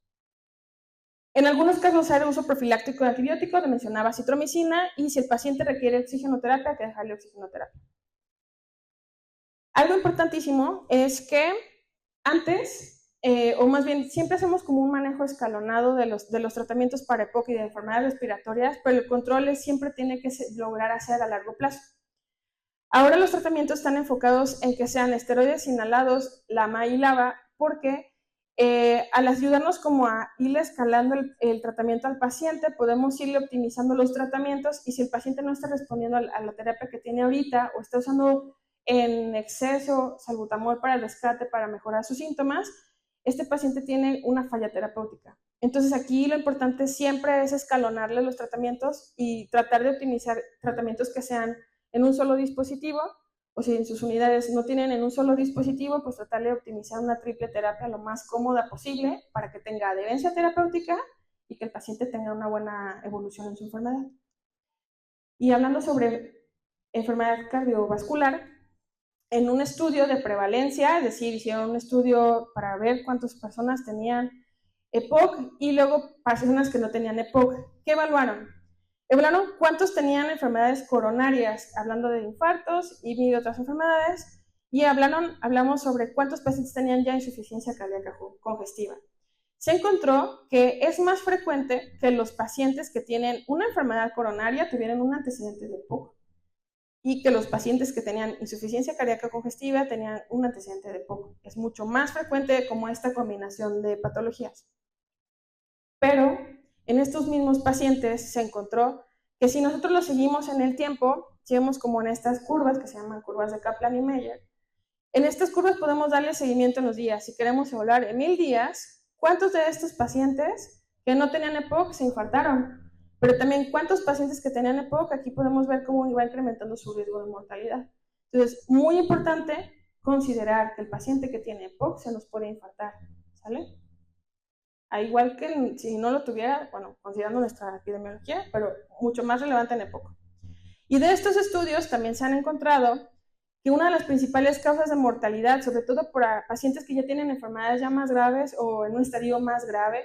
En algunos casos, hay uso profiláctico de antibióticos, le mencionaba citromicina, y si el paciente requiere oxigenoterapia, hay que dejarle oxigenoterapia. Algo importantísimo es que antes, o más bien siempre hacemos como un manejo escalonado de los tratamientos para EPOC y de enfermedades respiratorias, pero el control siempre tiene que lograr hacer a largo plazo. Ahora los tratamientos están enfocados en que sean esteroides inhalados, LAMA y LABA, porque al ayudarnos como a ir escalando el tratamiento al paciente, podemos irle optimizando los tratamientos y si el paciente no está respondiendo a la terapia que tiene ahorita o está usando en exceso salbutamol para el rescate, para mejorar sus síntomas, este paciente tiene una falla terapéutica. Entonces aquí lo importante siempre es escalonarle los tratamientos y tratar de optimizar tratamientos que sean en un solo dispositivo, o si en sus unidades no tienen en un solo dispositivo, pues tratar de optimizar una triple terapia lo más cómoda posible para que tenga adherencia terapéutica y que el paciente tenga una buena evolución en su enfermedad. Y hablando sobre enfermedad cardiovascular, en un estudio de prevalencia, es decir, hicieron un estudio para ver cuántas personas tenían EPOC y luego personas que no tenían EPOC. ¿Qué evaluaron? Evaluaron cuántos tenían enfermedades coronarias, hablando de infartos y otras enfermedades, y hablamos sobre cuántos pacientes tenían ya insuficiencia cardíaca congestiva. Se encontró que es más frecuente que los pacientes que tienen una enfermedad coronaria tuvieran un antecedente de EPOC y que los pacientes que tenían insuficiencia cardíaca congestiva tenían un antecedente de EPOC. Es mucho más frecuente como esta combinación de patologías. Pero en estos mismos pacientes se encontró que si nosotros los seguimos en el tiempo, si vemos como en estas curvas que se llaman curvas de Kaplan y Meier, en estas curvas podemos darle seguimiento en los días. Si queremos evaluar en 1000 días, ¿cuántos de estos pacientes que no tenían EPOC se infartaron? pero también cuántos pacientes que tenían EPOC, aquí podemos ver cómo iba incrementando su riesgo de mortalidad. Entonces, muy importante considerar que el paciente que tiene EPOC se nos puede infartar, ¿sale? Igual que si no lo tuviera, bueno, considerando nuestra epidemiología, pero mucho más relevante en EPOC. Y de estos estudios también se han encontrado que una de las principales causas de mortalidad, sobre todo por pacientes que ya tienen enfermedades ya más graves o en un estadio más grave,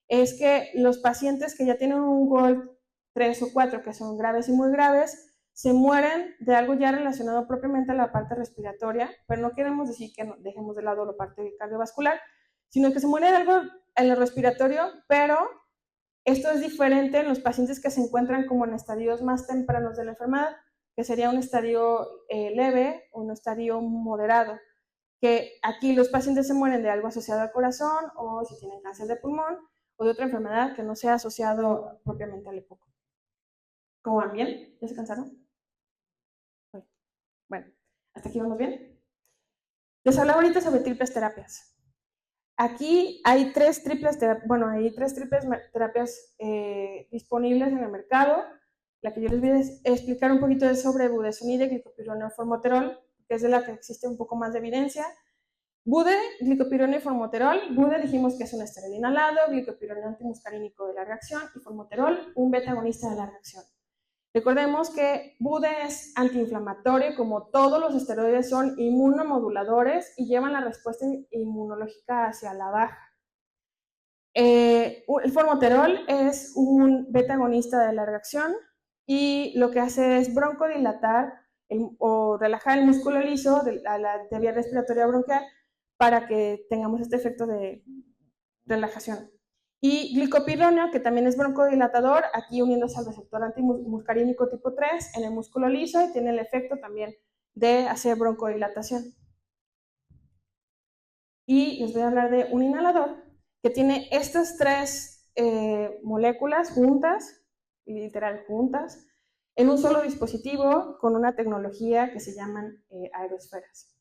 es que los pacientes que ya tienen un GOLD 3 o 4, que son graves y muy graves, se mueren de algo ya relacionado propiamente a la parte respiratoria, pero no queremos decir que dejemos de lado la parte cardiovascular, sino que se muere de algo en el respiratorio, pero esto es diferente en los pacientes que se encuentran como en estadios más tempranos de la enfermedad, que sería un estadio leve o un estadio moderado, que aquí los pacientes se mueren de algo asociado al corazón o si tienen cáncer de pulmón o de otra enfermedad que no sea asociado propiamente al EPOC. ¿Cómo van bien? ¿Ya se cansaron? Bueno, ¿hasta aquí vamos bien? Les hablaba ahorita sobre triples terapias. Aquí hay tres triples terapias disponibles en el mercado. La que yo les voy a explicar un poquito es sobre budesonide, glicopironio, formoterol, que es de la que existe un poco más de evidencia. Bude, glicopironio y formoterol. Bude dijimos que es un esteroide inhalado, glicopironio antimuscarínico de larga acción y formoterol, un beta agonista de larga acción. Recordemos que Bude es antiinflamatorio, como todos los esteroides son inmunomoduladores y llevan la respuesta inmunológica hacia la baja. El formoterol es un beta agonista de larga acción y lo que hace es broncodilatar o relajar el músculo liso de la vía respiratoria bronquial para que tengamos este efecto de relajación. Y glicopironio, que también es broncodilatador, aquí uniéndose al receptor antimuscarínico tipo 3 en el músculo liso y tiene el efecto también de hacer broncodilatación. Y les voy a hablar de un inhalador que tiene estas tres moléculas juntas, literal juntas, en un solo dispositivo con una tecnología que se llaman aerosferas.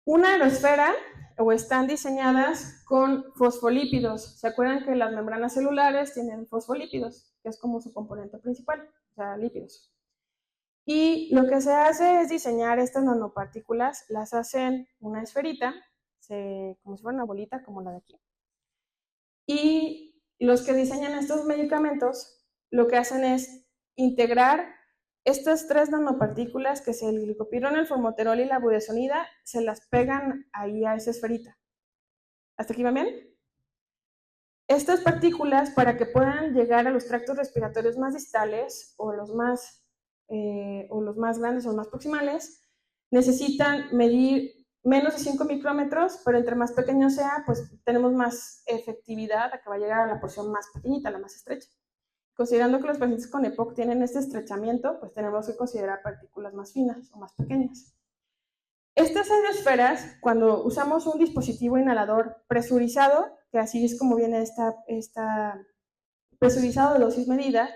Una aerosfera o están diseñadas con fosfolípidos. ¿Se acuerdan que las membranas celulares tienen fosfolípidos, que es como su componente principal, o sea, lípidos? Y lo que se hace es diseñar estas nanopartículas, las hacen una esferita, como si fuera una bolita, como la de aquí. Y los que diseñan estos medicamentos, lo que hacen es integrar estas tres nanopartículas, que es el glicopironio, el formoterol y la budesonida, se las pegan ahí a esa esferita. ¿Hasta aquí va bien? Estas partículas, para que puedan llegar a los tractos respiratorios más distales o los más grandes o los más proximales, necesitan medir menos de 5 micrómetros, pero entre más pequeño sea, pues tenemos más efectividad a que va a llegar a la porción más pequeñita, la más estrecha. Considerando que los pacientes con EPOC tienen este estrechamiento, pues tenemos que considerar partículas más finas o más pequeñas. Estas aerosferas, cuando usamos un dispositivo inhalador presurizado, que así es como viene esta presurizado de dosis medida,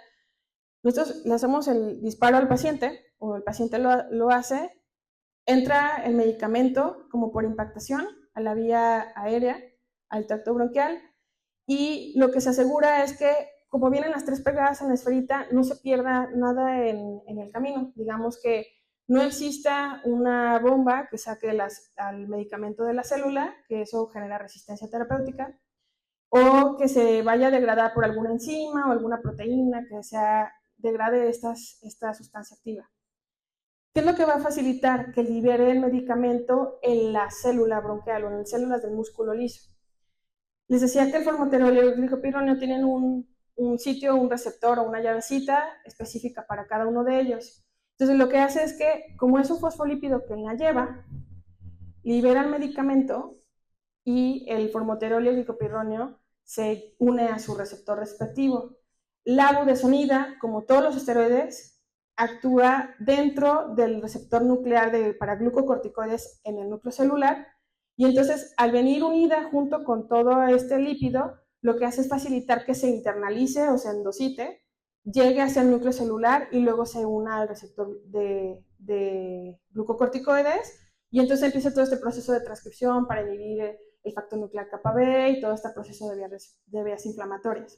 nosotros le hacemos el disparo al paciente, o el paciente lo hace, entra el medicamento como por impactación a la vía aérea, al tracto bronquial, y lo que se asegura es que, como vienen las tres pegadas en la esferita, no se pierda nada en el camino. Digamos que no exista una bomba que saque al medicamento de la célula, que eso genera resistencia terapéutica, o que se vaya a degradar por alguna enzima o alguna proteína que degrade esta sustancia activa. ¿Qué es lo que va a facilitar? Que libere el medicamento en la célula bronquial o en las células del músculo liso. Les decía que el formoterol y el glicopironio tienen un sitio, un receptor o una llavecita específica para cada uno de ellos. Entonces lo que hace es que, como es un fosfolípido que la lleva, libera el medicamento y el formoterol y el glicopironio se une a su receptor respectivo. La budesonida, como todos los esteroides, actúa dentro del receptor nuclear para glucocorticoides en el núcleo celular, y entonces al venir unida junto con todo este lípido, lo que hace es facilitar que se internalice o se endocite, llegue hacia el núcleo celular y luego se una al receptor de glucocorticoides, y entonces empieza todo este proceso de transcripción para inhibir el factor nuclear kappa B y todo este proceso de vías inflamatorias.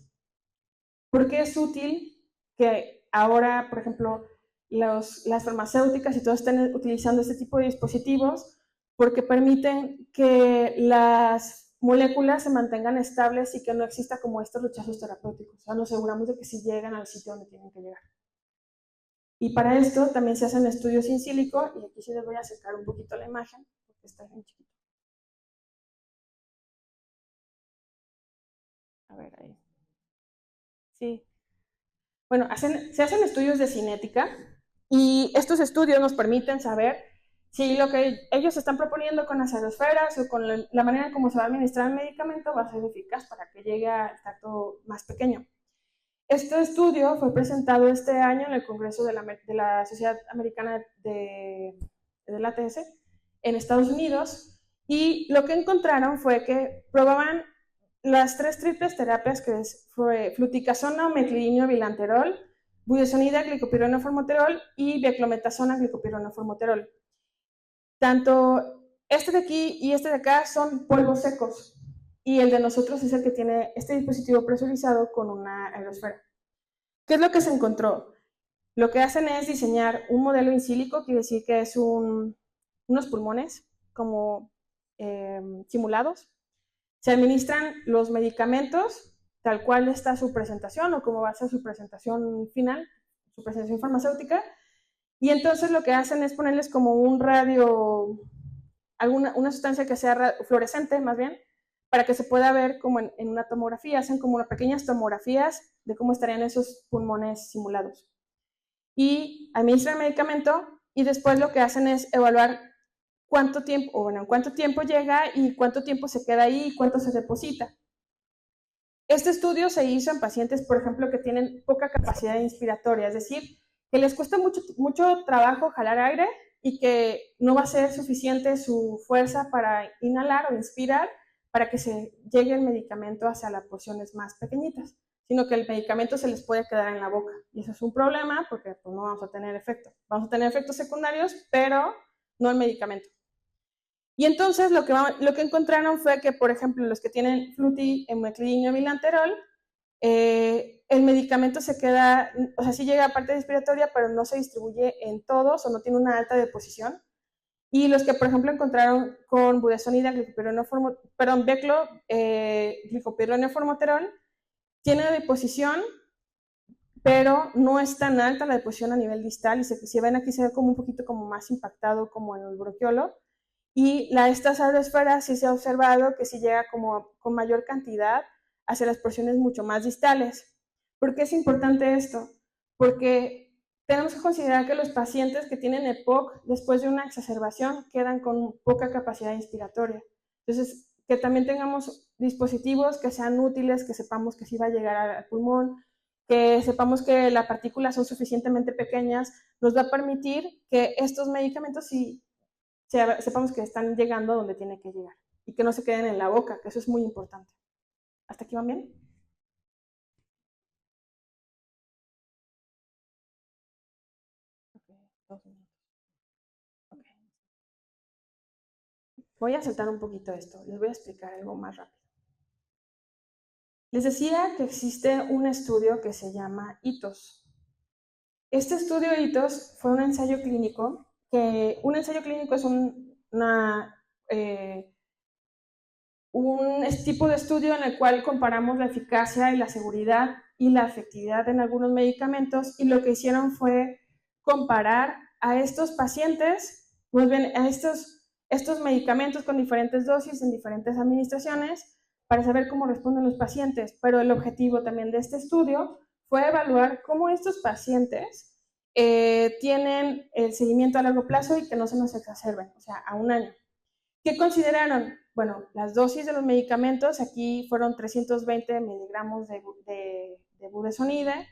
¿Por qué es útil que ahora, por ejemplo, las farmacéuticas y todos estén utilizando este tipo de dispositivos? Porque permiten que las moléculas se mantengan estables y que no exista como estos rechazos terapéuticos. O sea, nos aseguramos de que sí llegan al sitio donde tienen que llegar. Y para esto también se hacen estudios in silico, y aquí sí les voy a acercar un poquito la imagen, porque está bien chiquito. A ver, ahí. Sí. Bueno, se hacen estudios de cinética, y estos estudios nos permiten saber si lo que ellos están proponiendo con las aerosferas o con la manera en cómo se va a administrar el medicamento va a ser eficaz para que llegue al tacto más pequeño. Este estudio fue presentado este año en el Congreso de la Sociedad Americana del ATS en Estados Unidos, y lo que encontraron fue que probaban las 3 triples terapias, que fue fluticasona, meclidinio, bilanterol, budesonida, glicopirono, formoterol y beclometasona, glicopirono, formoterol. Tanto este de aquí y este de acá son polvos secos, y el de nosotros es el que tiene este dispositivo presurizado con una aerosfera. ¿Qué es lo que se encontró? Lo que hacen es diseñar un modelo in silico, quiere decir que es unos pulmones como simulados. Se administran los medicamentos tal cual está su presentación o como va a ser su presentación final, su presentación farmacéutica, y entonces lo que hacen es ponerles como un radio, una sustancia que sea fluorescente más bien, para que se pueda ver como en una tomografía. Hacen como unas pequeñas tomografías de cómo estarían esos pulmones simulados. Y administran el medicamento, y después lo que hacen es evaluar cuánto tiempo, o bueno, cuánto tiempo llega y cuánto tiempo se queda ahí y cuánto se deposita. Este estudio se hizo en pacientes, por ejemplo, que tienen poca capacidad inspiratoria, es decir, que les cuesta mucho trabajo jalar aire y que no va a ser suficiente su fuerza para inhalar o inspirar para que se llegue el medicamento hacia las porciones más pequeñitas, sino que el medicamento se les puede quedar en la boca. Y eso es un problema porque pues, no vamos a tener efecto. Vamos a tener efectos secundarios, pero no el medicamento. Y entonces lo que encontraron fue que, por ejemplo, los que tienen fluti, meclidinio, bilanterol, el medicamento se queda, o sea, sí llega a parte respiratoria, pero no se distribuye en todos o no tiene una alta deposición. Y los que, por ejemplo, encontraron con budesonida, beclo, glicopirono, formoterol, tiene deposición, pero no es tan alta la deposición a nivel distal, y si ven aquí se ve como un poquito como más impactado como en el bronquiolo. Y estas aerosferas sí se ha observado que sí llega como con mayor cantidad hacia las porciones mucho más distales. ¿Por qué es importante esto? Porque tenemos que considerar que los pacientes que tienen EPOC después de una exacerbación quedan con poca capacidad inspiratoria. Entonces, que también tengamos dispositivos que sean útiles, que sepamos que sí va a llegar al pulmón, que sepamos que las partículas son suficientemente pequeñas, nos va a permitir que estos medicamentos sí sepamos que están llegando a donde tiene que llegar y que no se queden en la boca, que eso es muy importante. ¿Hasta aquí van bien? Okay, 2 minutos. Okay. Voy a saltar un poquito esto, les voy a explicar algo más rápido. Les decía que existe un estudio que se llama HITOS. Este estudio HITOS fue un ensayo clínico, un ensayo clínico es un tipo de estudio en el cual comparamos la eficacia y la seguridad y la efectividad en algunos medicamentos, y lo que hicieron fue comparar a estos pacientes, más bien a estos medicamentos con diferentes dosis en diferentes administraciones para saber cómo responden los pacientes. Pero el objetivo también de este estudio fue evaluar cómo estos pacientes tienen el seguimiento a largo plazo y que no se nos exacerben, o sea, a un año. ¿Qué consideraron? Bueno, las dosis de los medicamentos aquí fueron 320 miligramos de budesonide,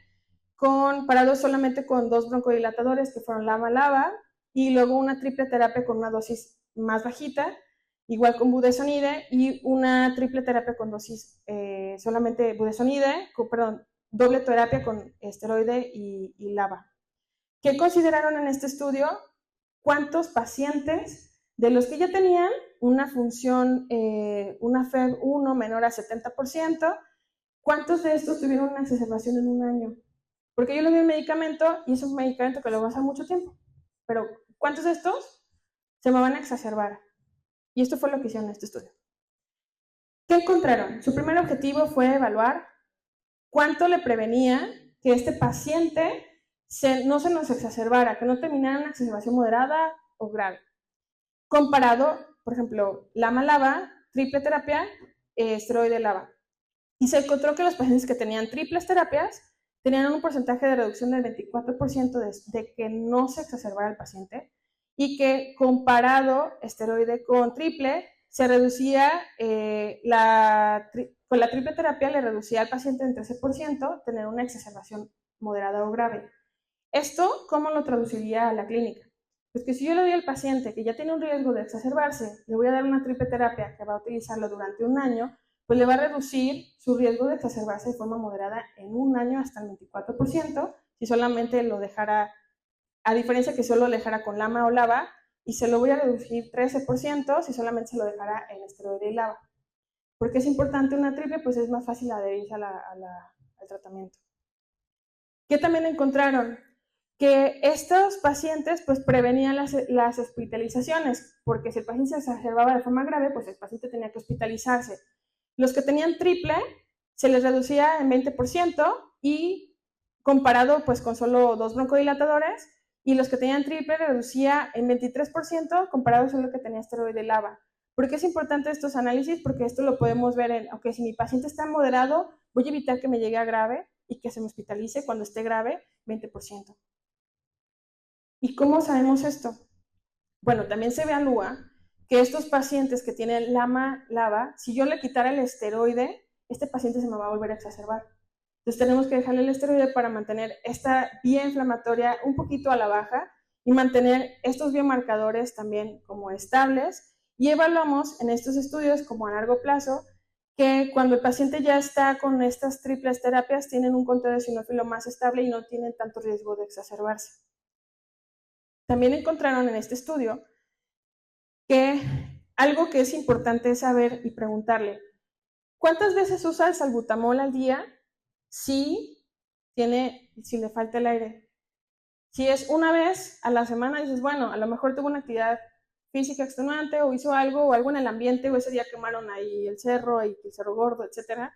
comparados solamente con 2 broncodilatadores que fueron LAMA-LABA, y luego una triple terapia con una dosis más bajita, igual con budesonide, y una triple terapia con dosis solamente budesonide, doble terapia con esteroide y LABA. ¿Qué consideraron en este estudio? ¿Cuántos pacientes de los que ya tenían una función, una FEV1 menor a 70%, ¿cuántos de estos tuvieron una exacerbación en un año? Porque yo le doy un medicamento y es un medicamento que lo va a usar mucho tiempo. Pero, ¿cuántos de estos se me van a exacerbar? Y esto fue lo que hicieron en este estudio. ¿Qué encontraron? Su primer objetivo fue evaluar cuánto le prevenía que este paciente no se nos exacerbara, que no terminara en una exacerbación moderada o grave. Comparado, por ejemplo, lama-lava, triple terapia, esteroide-lava. Y se encontró que los pacientes que tenían triples terapias tenían un porcentaje de reducción del 24% de que no se exacerbara el paciente y que comparado esteroide con triple, se reducía, con la triple terapia le reducía al paciente en 13% tener una exacerbación moderada o grave. ¿Esto cómo lo traduciría a la clínica? Pues que si yo le doy al paciente que ya tiene un riesgo de exacerbarse, le voy a dar una triple terapia que va a utilizarlo durante un año, pues le va a reducir su riesgo de exacerbarse de forma moderada en un año hasta el 24%, si solamente lo dejara, a diferencia que solo lo dejara con lama o lava, y se lo voy a reducir 13% si solamente se lo dejara en esteroide y lava. ¿Por qué es importante una triple? Pues es más fácil adherirse al tratamiento. ¿Qué también encontraron? Que estos pacientes pues prevenían las hospitalizaciones, porque si el paciente se exacerbaba de forma grave, pues el paciente tenía que hospitalizarse. Los que tenían triple se les reducía en 20% y comparado pues con solo 2 broncodilatadores, y los que tenían triple reducía en 23% comparado con lo que tenía esteroide lava. ¿Por qué es importante estos análisis? Porque esto lo podemos ver en, ok, si mi paciente está moderado, voy a evitar que me llegue a grave y que se me hospitalice cuando esté grave, 20%. ¿Y cómo sabemos esto? Bueno, también se evalúa que estos pacientes que tienen lama-lava, si yo le quitara el esteroide, este paciente se me va a volver a exacerbar. Entonces tenemos que dejarle el esteroide para mantener esta vía inflamatoria un poquito a la baja y mantener estos biomarcadores también como estables. Y evaluamos en estos estudios como a largo plazo que cuando el paciente ya está con estas triples terapias tienen un conteo de eosinófilo más estable y no tienen tanto riesgo de exacerbarse. También encontraron en este estudio que algo que es importante saber y preguntarle, ¿cuántas veces usa el salbutamol al día si le falta el aire? Si es una vez a la semana, dices, bueno, a lo mejor tuvo una actividad física extenuante o hizo algo o algo en el ambiente o ese día quemaron ahí el cerro y el cerro gordo, etcétera.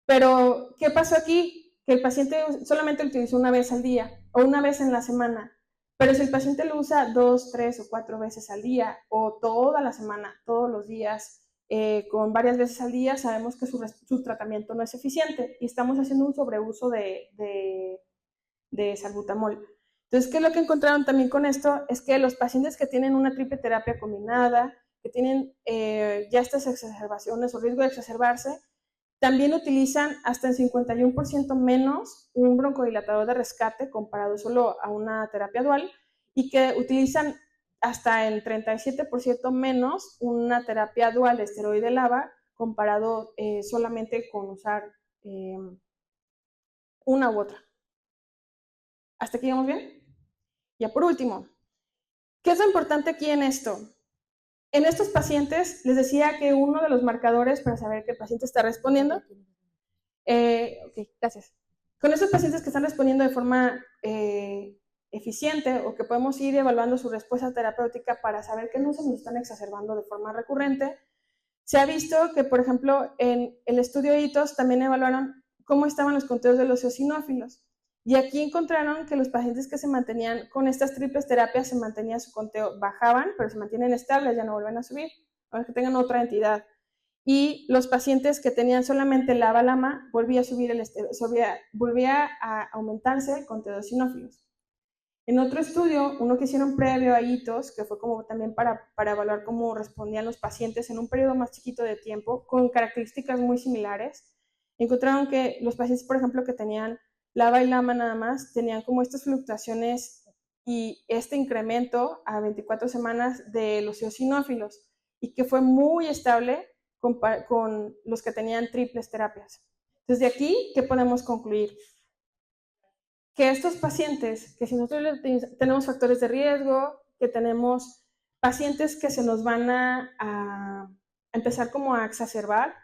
Pero, ¿qué pasó aquí? Que el paciente solamente lo utilizó una vez al día o una vez en la semana. Pero si el paciente lo usa 2, 3 o 4 veces al día o toda la semana, todos los días, con varias veces al día, sabemos que su tratamiento no es eficiente y estamos haciendo un sobreuso de salbutamol. Entonces, ¿qué es lo que encontraron también con esto? Es que los pacientes que tienen una triple terapia combinada, que tienen ya estas exacerbaciones o riesgo de exacerbarse, también utilizan hasta en 51% menos un broncodilatador de rescate comparado solo a una terapia dual y que utilizan hasta en 37% menos una terapia dual de esteroide lava comparado solamente con usar una u otra. ¿Hasta aquí vamos bien? Ya por último, ¿qué es lo importante aquí en esto? En estos pacientes les decía que uno de los marcadores para saber que el paciente está respondiendo, ok, gracias. Con estos pacientes que están respondiendo de forma eficiente o que podemos ir evaluando su respuesta terapéutica para saber que no se nos están exacerbando de forma recurrente, se ha visto que, por ejemplo, en el estudio ITOS también evaluaron cómo estaban los conteos de los eosinófilos. Y aquí encontraron que los pacientes que se mantenían con estas triples terapias se mantenía su conteo, bajaban, pero se mantienen estables, ya no vuelven a subir, aunque tengan otra entidad. Y los pacientes que tenían solamente lava-lama, volvía a subir volvía a aumentarse el conteo de eosinófilos. En otro estudio, uno que hicieron previo a ITOS, que fue como también para evaluar cómo respondían los pacientes en un periodo más chiquito de tiempo, con características muy similares, encontraron que los pacientes, por ejemplo, que tenían lava y lama nada más, tenían como estas fluctuaciones y este incremento a 24 semanas de los eosinófilos, y que fue muy estable con los que tenían triples terapias. Entonces, de aquí, ¿qué podemos concluir? Que estos pacientes, que si nosotros tenemos factores de riesgo, que tenemos pacientes que se nos van a empezar como a exacerbar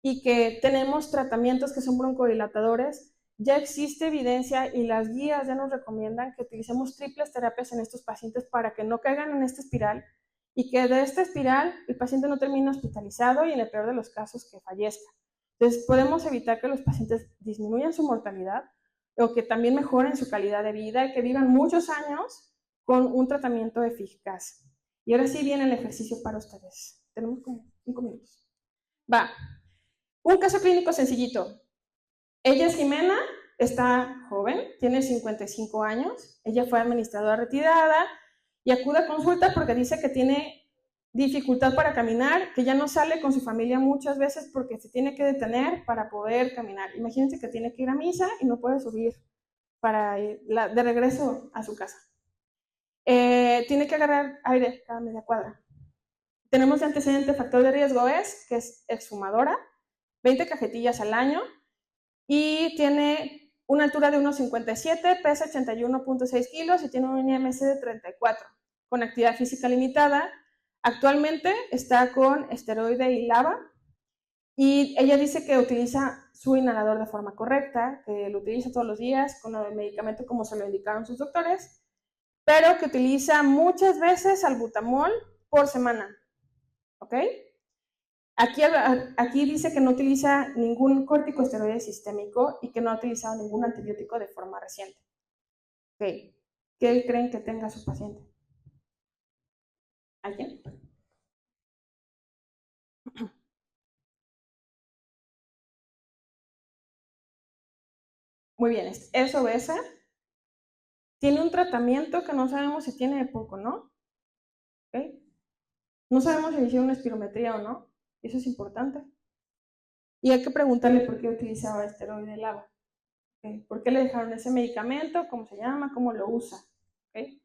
y que tenemos tratamientos que son broncodilatadores. Ya existe evidencia y las guías ya nos recomiendan que utilicemos triples terapias en estos pacientes para que no caigan en esta espiral y que de esta espiral el paciente no termine hospitalizado y en el peor de los casos que fallezca. Entonces podemos evitar que los pacientes disminuyan su mortalidad o que también mejoren su calidad de vida y que vivan muchos años con un tratamiento eficaz. Y ahora sí viene el ejercicio para ustedes. Tenemos como 5 minutos. Va. Un caso clínico sencillito. Ella es Jimena, está joven, tiene 55 años. Ella fue administradora retirada y acude a consulta porque dice que tiene dificultad para caminar, que ya no sale con su familia muchas veces porque se tiene que detener para poder caminar. Imagínense que tiene que ir a misa y no puede subir para ir de regreso a su casa. Tiene que agarrar aire cada media cuadra. Tenemos de antecedente factor de riesgo que es exfumadora, 20 cajetillas al año y tiene una altura de 1,57, pesa 81.6 kilos y tiene un IMC de 34, con actividad física limitada. Actualmente está con esteroide y lava y ella dice que utiliza su inhalador de forma correcta, que lo utiliza todos los días con el medicamento como se lo indicaron sus doctores, pero que utiliza muchas veces albutamol por semana. ¿Ok? Aquí dice que no utiliza ningún corticosteroide sistémico y que no ha utilizado ningún antibiótico de forma reciente. ¿Ok? ¿Qué creen que tenga su paciente? ¿Alguien? Muy bien, es obesa. Tiene un tratamiento que no sabemos si tiene EPOC o no. ¿Ok? No sabemos si hicieron una espirometría o no. Eso es importante. Y hay que preguntarle por qué utilizaba esteroide lava. ¿Okay? ¿Por qué le dejaron ese medicamento? ¿Cómo se llama? ¿Cómo lo usa? ¿Okay?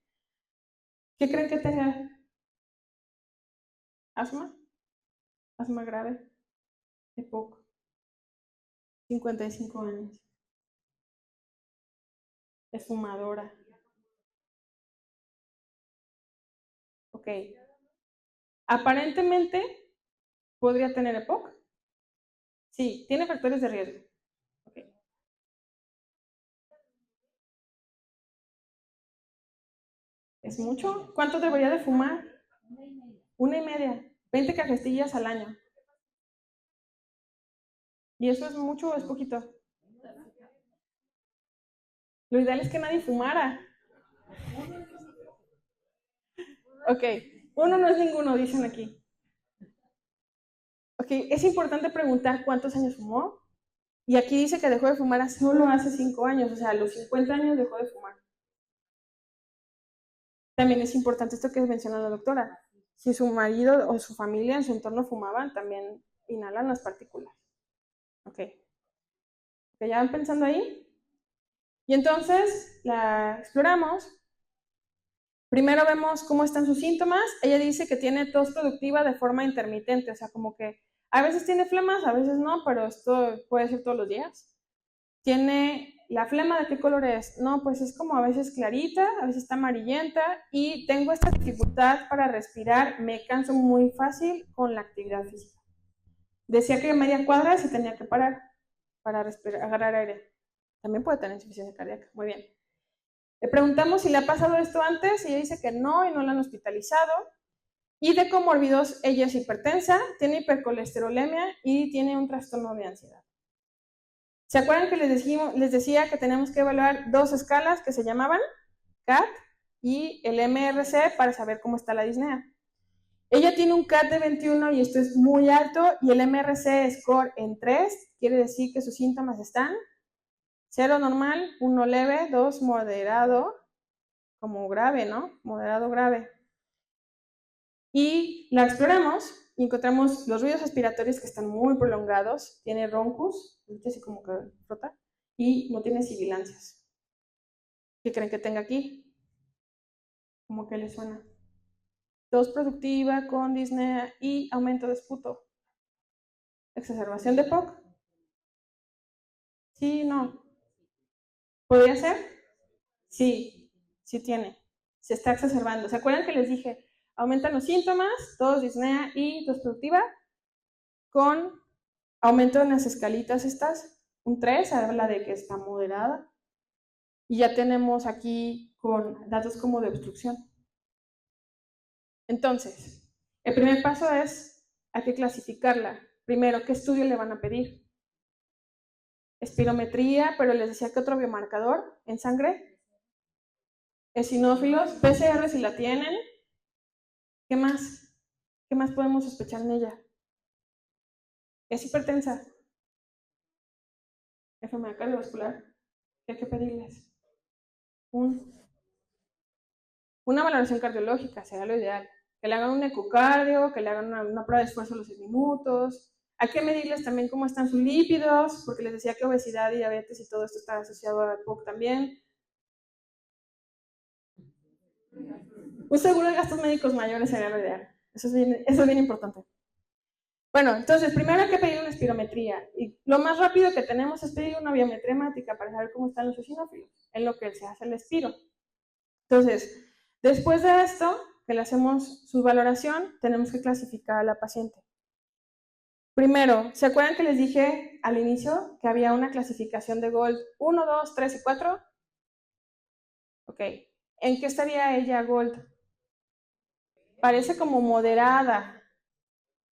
¿Qué creen que tenga? ¿Asma? ¿Asma grave? EPOC. 55 años. Es fumadora. Ok. Aparentemente podría tener EPOC. Sí, tiene factores de riesgo. Okay. ¿Es mucho? ¿Cuánto debería de fumar? 1,5. 20 cajetillas al año. ¿Y eso es mucho o es poquito? Lo ideal es que nadie fumara. Ok. Uno no es ninguno, dicen aquí. Ok, es importante preguntar cuántos años fumó. Y aquí dice que dejó de fumar solo hace 5 años, o sea, a los 50 años dejó de fumar. También es importante esto que menciona la doctora. Si su marido o su familia en su entorno fumaban, también inhalan las partículas. Ok. ¿Ya van pensando ahí? Y entonces la exploramos. Primero vemos cómo están sus síntomas. Ella dice que tiene tos productiva de forma intermitente, o sea, como que a veces tiene flemas, a veces no, pero esto puede ser todos los días. Tiene la flema, ¿de qué color es? No, pues es como a veces clarita, a veces está amarillenta y tengo esta dificultad para respirar, me canso muy fácil con la actividad física. Decía que a media cuadra se tenía que parar para respirar, agarrar aire. También puede tener insuficiencia cardíaca, muy bien. Le preguntamos si le ha pasado esto antes y ella dice que no y no la han hospitalizado. Y de comórbidos, ella es hipertensa, tiene hipercolesterolemia y tiene un trastorno de ansiedad. ¿Se acuerdan que les decía que tenemos que evaluar 2 escalas que se llamaban CAT y el MRC para saber cómo está la disnea? Ella tiene un CAT de 21 y esto es muy alto y el MRC score en 3, quiere decir que sus síntomas están 0 normal, 1 leve, 2 moderado, como grave, ¿no? Moderado grave. Y la exploramos y encontramos los ruidos respiratorios que están muy prolongados, tiene roncus, así como que frota, y no tiene sibilancias. ¿Qué creen que tenga aquí? ¿Cómo que le suena? Tos productiva con disnea y aumento de esputo. ¿Exacerbación de POC? Sí, no. ¿Podría ser? Sí, sí tiene. Se está exacerbando. ¿Se acuerdan que les dije? Aumentan los síntomas, tos, disnea y tos productiva con Aumento en las escalitas estas, un 3, habla de que está moderada. Y ya tenemos aquí con datos como de obstrucción. Entonces, el primer paso es, hay que clasificarla. Primero, ¿qué estudio le van a pedir? Espirometría, pero les decía que otro biomarcador en sangre. Eosinófilos, PCR si la tienen. ¿Qué más? ¿Qué más podemos sospechar en ella? ¿Es hipertensa? ¿Enfermedad cardiovascular? ¿Qué hay que pedirles? Una valoración cardiológica será lo ideal. Que le hagan un ecocardio, que le hagan una prueba de esfuerzo a los 6 minutos. Hay que medirles también cómo están sus lípidos, porque les decía que obesidad y diabetes y todo esto está asociado a POC también. Un seguro de gastos médicos mayores sería lo ideal. Eso es bien importante. Bueno, entonces, primero hay que pedir una espirometría. Y lo más rápido que tenemos es pedir una biometría hemática para saber cómo están los eosinófilos, en lo que se hace el espiro. Entonces, después de esto, que le hacemos su valoración, tenemos que clasificar a la paciente. Primero, ¿se acuerdan que les dije al inicio que había una clasificación de GOLD 1, 2, 3 y 4? Ok. ¿En qué estaría ella GOLD? Parece como moderada.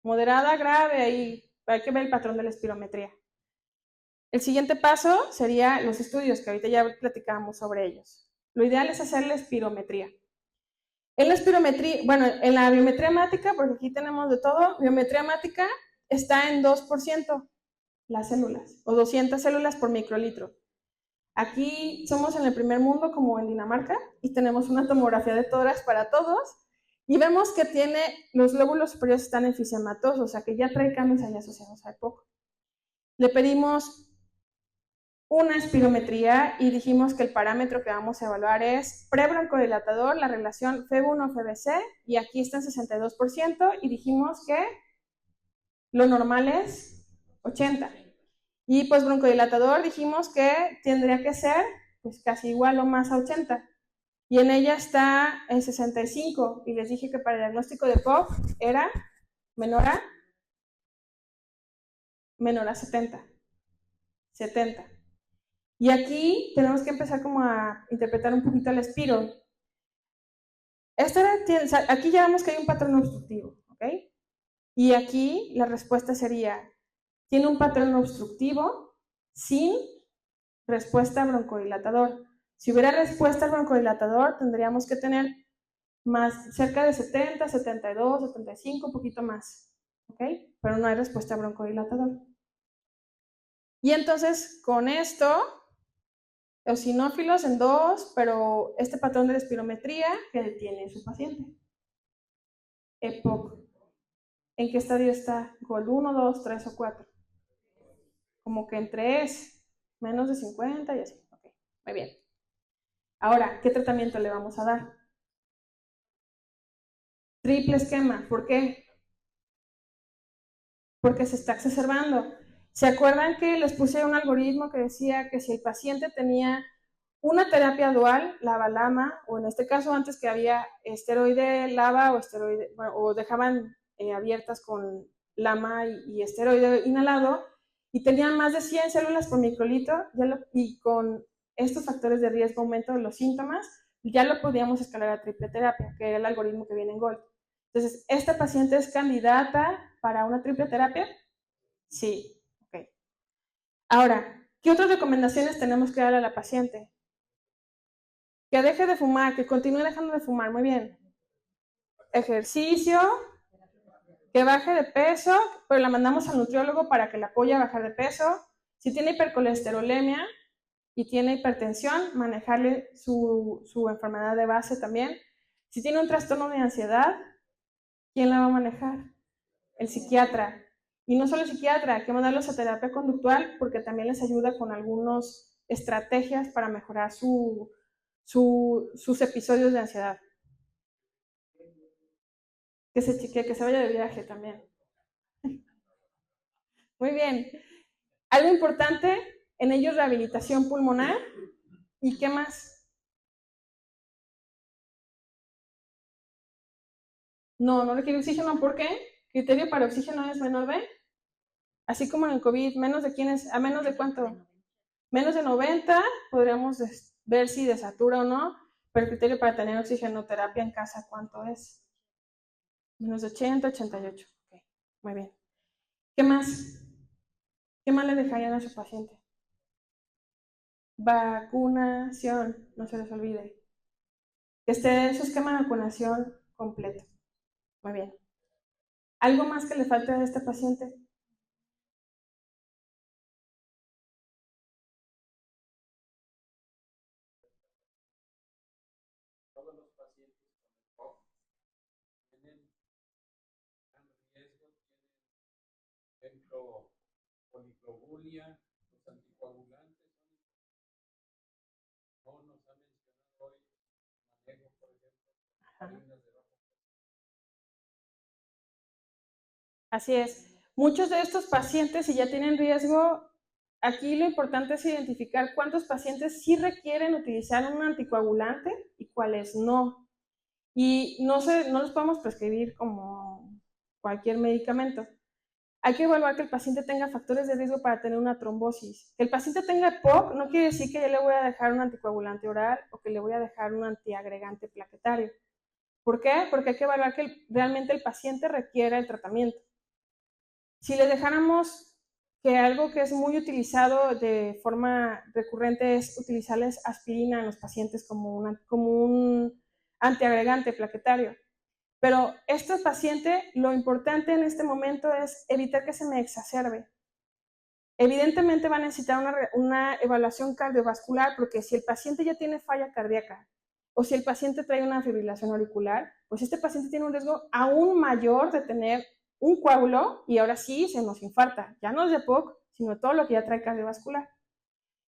Moderada grave ahí. Hay que ver el patrón de la espirometría. El siguiente paso sería los estudios, que ahorita ya platicábamos sobre ellos. Lo ideal es hacer la espirometría. En la espirometría, bueno, en la biometría hemática, porque aquí tenemos de todo, biometría hemática está en 2% las células, o 200 células por microlitro. Aquí somos en el primer mundo, como en Dinamarca, y tenemos una tomografía de tórax para todos, y vemos que tiene, los lóbulos superiores están enfisematosos, o sea que ya trae cambios ahí asociados a EPOC. Le pedimos una espirometría y dijimos que el parámetro que vamos a evaluar es prebroncodilatador, la relación F1-FBC, y aquí está en 62%, y dijimos que lo normal es 80. Y pues broncodilatador dijimos que tendría que ser pues casi igual o más a 80. Y en ella está en 65, y les dije que para el diagnóstico de POC era menor a 70. 70. Y aquí tenemos que empezar como a interpretar un poquito el espiro. Aquí ya vemos que hay un patrón obstructivo, ¿ok? Y aquí la respuesta sería, tiene un patrón obstructivo sin respuesta broncodilatador. Si hubiera respuesta al broncodilatador, tendríamos que tener más, cerca de 70, 72, 75, un poquito más, ¿ok? Pero no hay respuesta al broncodilatador. Y entonces, con esto, eosinófilos en 2, pero este patrón de espirometría que tiene su paciente. EPOC. ¿En qué estadio está? GOLD 1, 2, 3 o 4. Como que en 3, menos de 50 y así. Ok, muy bien. Ahora, ¿qué tratamiento le vamos a dar? Triple esquema. ¿Por qué? Porque se está exacerbando. ¿Se acuerdan que les puse un algoritmo que decía que si el paciente tenía una terapia dual, lava-lama, o en este caso antes que había esteroide lava o esteroide, bueno, o dejaban abiertas con lama y esteroide inhalado, y tenían más de 100 células por microlitro, y con estos factores de riesgo, aumento de los síntomas, ya lo podíamos escalar a triple terapia, que era el algoritmo que viene en GOLD. Entonces, ¿esta paciente es candidata para una triple terapia? Sí. Ok. Ahora, ¿qué otras recomendaciones tenemos que darle a la paciente? Que deje de fumar, que continúe dejando de fumar, muy bien. Ejercicio, que baje de peso, pero la mandamos al nutriólogo para que la apoye a bajar de peso. Si tiene hipercolesterolemia y tiene hipertensión, manejarle su enfermedad de base también. Si tiene un trastorno de ansiedad, ¿quién la va a manejar? El psiquiatra. Y no solo el psiquiatra, hay que mandarlos a terapia conductual porque también les ayuda con algunas estrategias para mejorar sus episodios de ansiedad. Que se chique, que se vaya de viaje también. Muy bien. Algo importante en ellos, rehabilitación pulmonar. ¿Y qué más? No requiere oxígeno. ¿Por qué? Criterio para oxígeno es menor de Así como en el COVID, menos de quiénes, a menos de cuánto, menos de 90, podríamos ver si desatura o no, pero el criterio para tener oxigenoterapia en casa, ¿cuánto es? Menos de 80, 88. Ok, muy bien. ¿Qué más? ¿Qué más le dejarían a su paciente? Vacunación, no se les olvide. Que esté en su esquema de vacunación completo. Muy bien. ¿Algo más que le falte a este paciente? Todos los pacientes con el POC tienen gran riesgo, tienen dentro policlobulia, los anticoagulantes no nos ha mencionado hoy manejo, por ejemplo, harinas de bajo. Así es. Muchos de estos pacientes, si ya tienen riesgo, aquí lo importante es identificar cuántos pacientes sí requieren utilizar un anticoagulante y cuáles no. Y no los podemos prescribir como cualquier medicamento. Hay que evaluar que el paciente tenga factores de riesgo para tener una trombosis. Que el paciente tenga EPOC no quiere decir que yo le voy a dejar un anticoagulante oral o que le voy a dejar un antiagregante plaquetario. ¿Por qué? Porque hay que evaluar que realmente el paciente requiera el tratamiento. Si le dejáramos que algo que es muy utilizado de forma recurrente es utilizarles aspirina en los pacientes como un antiagregante plaquetario. Pero este paciente, lo importante en este momento es evitar que se me exacerbe. Evidentemente va a necesitar una evaluación cardiovascular porque si el paciente ya tiene falla cardíaca o si el paciente trae una fibrilación auricular, pues este paciente tiene un riesgo aún mayor de tener un coágulo y ahora sí se nos infarta. Ya no es de POC, sino todo lo que ya trae cardiovascular.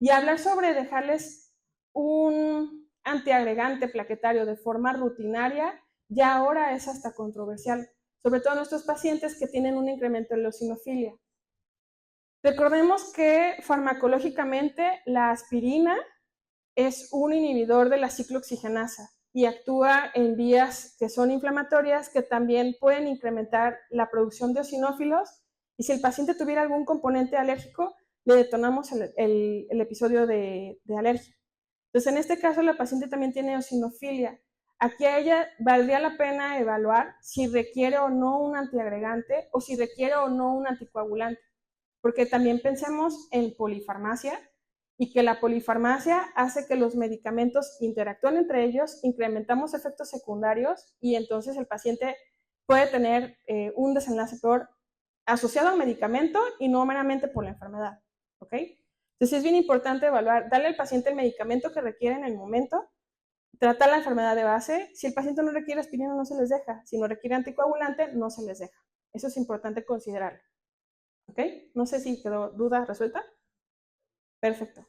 Y hablar sobre dejarles un antiagregante plaquetario de forma rutinaria ya ahora es hasta controversial, sobre todo en nuestros pacientes que tienen un incremento en la eosinofilia. Recordemos que farmacológicamente la aspirina es un inhibidor de la ciclooxigenasa y actúa en vías que son inflamatorias que también pueden incrementar la producción de eosinófilos y si el paciente tuviera algún componente alérgico, le detonamos el episodio de alergia. Entonces, en este caso, la paciente también tiene eosinofilia. Aquí a ella valdría la pena evaluar si requiere o no un antiagregante o si requiere o no un anticoagulante porque también pensemos en polifarmacia y que la polifarmacia hace que los medicamentos interactúen entre ellos, incrementamos efectos secundarios y entonces el paciente puede tener un desenlace peor asociado al medicamento y no meramente por la enfermedad, ¿ok? Entonces es bien importante evaluar, darle al paciente el medicamento que requiere en el momento, tratar la enfermedad de base, si el paciente no requiere aspirina no se les deja, si no requiere anticoagulante no se les deja, eso es importante considerarlo. ¿Ok? No sé si quedó duda resuelta. Perfecto.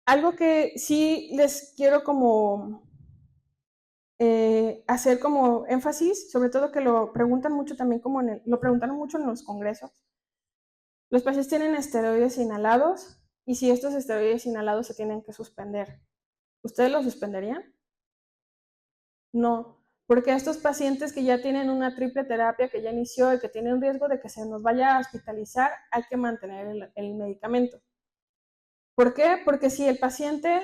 Algo que sí les quiero como hacer como énfasis, sobre todo que lo preguntan mucho también como lo preguntaron mucho en los congresos. Los pacientes tienen esteroides inhalados y si estos esteroides inhalados se tienen que suspender. ¿Ustedes los suspenderían? No, porque estos pacientes que ya tienen una triple terapia que ya inició y que tienen riesgo de que se nos vaya a hospitalizar, hay que mantener el medicamento. ¿Por qué? Porque si el paciente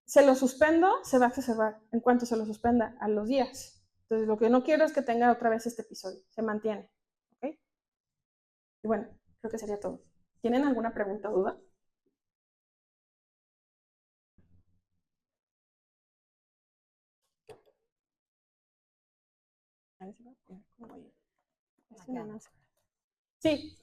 se lo suspendo, se va a exacerbar en cuanto se lo suspenda a los días. Entonces, lo que no quiero es que tenga otra vez este episodio. Se mantiene. ¿Ok? Y bueno, creo que sería todo. ¿Tienen alguna pregunta o duda? Sí.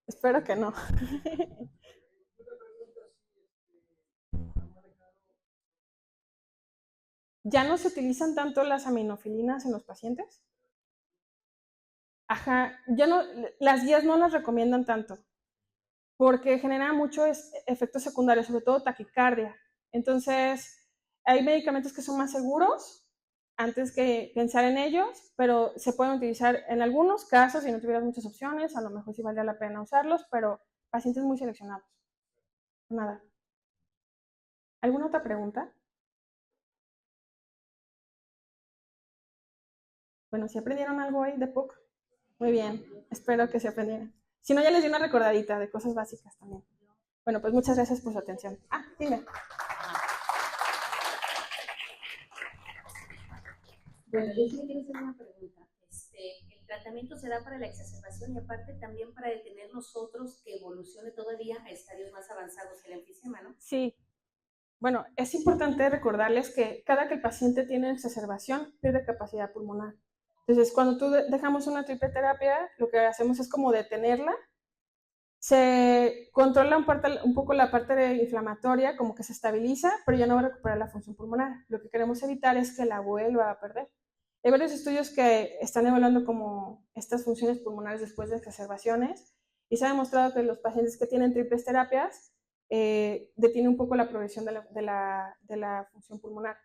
Espero que no. ¿Ya no se utilizan tanto las aminofilinas en los pacientes? Ajá, ya no, las guías no las recomiendan tanto porque genera muchos efectos secundarios, sobre todo taquicardia. Entonces, hay medicamentos que son más seguros antes que pensar en ellos, pero se pueden utilizar en algunos casos, si no tuvieras muchas opciones, a lo mejor sí valdría la pena usarlos, pero pacientes muy seleccionados. Nada. ¿Alguna otra pregunta? Bueno, ¿sí aprendieron algo hoy de PUC? Muy bien, espero que se aprendieran. Si no, ya les di una recordadita de cosas básicas también. Bueno, pues muchas gracias por su atención. Dime. Bueno, yo sí me quiero hacer una pregunta. El tratamiento se da para la exacerbación y aparte también para detener nosotros que evolucione todavía a estadios más avanzados el enfisema, ¿no? Sí. Bueno, es importante recordarles que cada que el paciente tiene exacerbación, pierde capacidad pulmonar. Entonces, cuando dejamos una triple terapia, lo que hacemos es como detenerla. Se controla un poco la parte inflamatoria, como que se estabiliza, pero ya no va a recuperar la función pulmonar. Lo que queremos evitar es que la vuelva a perder. Hay varios estudios que están evaluando como estas funciones pulmonares después de exacerbaciones y se ha demostrado que los pacientes que tienen triples terapias detiene un poco la progresión de la función pulmonar.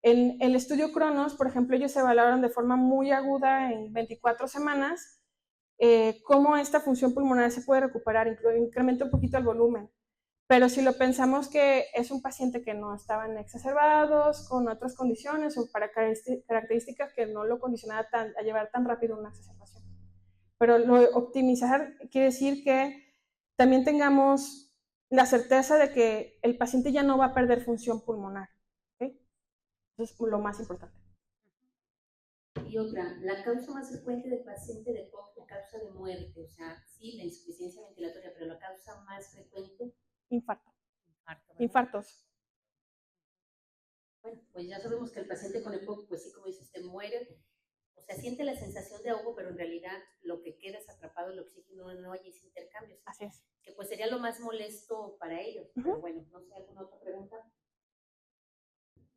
En el estudio Cronos, por ejemplo, ellos evaluaron de forma muy aguda en 24 semanas cómo esta función pulmonar se puede recuperar, incrementa un poquito el volumen. Pero si lo pensamos que es un paciente que no estaban exacerbados, con otras condiciones o para características que no lo condicionaba a llevar tan rápido una exacerbación. Pero optimizar quiere decir que también tengamos la certeza de que el paciente ya no va a perder función pulmonar. ¿Okay? Eso es lo más importante. Y otra, la causa más frecuente del paciente de POC, la causa de muerte, o sea, sí, la insuficiencia ventilatoria, pero la causa más frecuente. Infarto. ¿Verdad? Infartos. Bueno, pues ya sabemos que el paciente con EPOC, pues sí, como dice usted, muere, o sea, siente la sensación de ahogo, pero en realidad lo que queda es atrapado el oxígeno, no hay ese intercambio. ¿Sí? Así es. Que pues sería lo más molesto para ellos. Pero bueno, no sé, ¿alguna otra pregunta?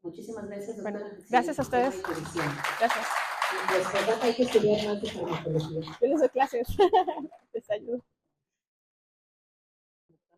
Muchísimas gracias, doctora. Bueno, gracias a ustedes. Gracias. Pues verdad hay que estudiar más de farmacología. Yo les doy clases. Les ayudo.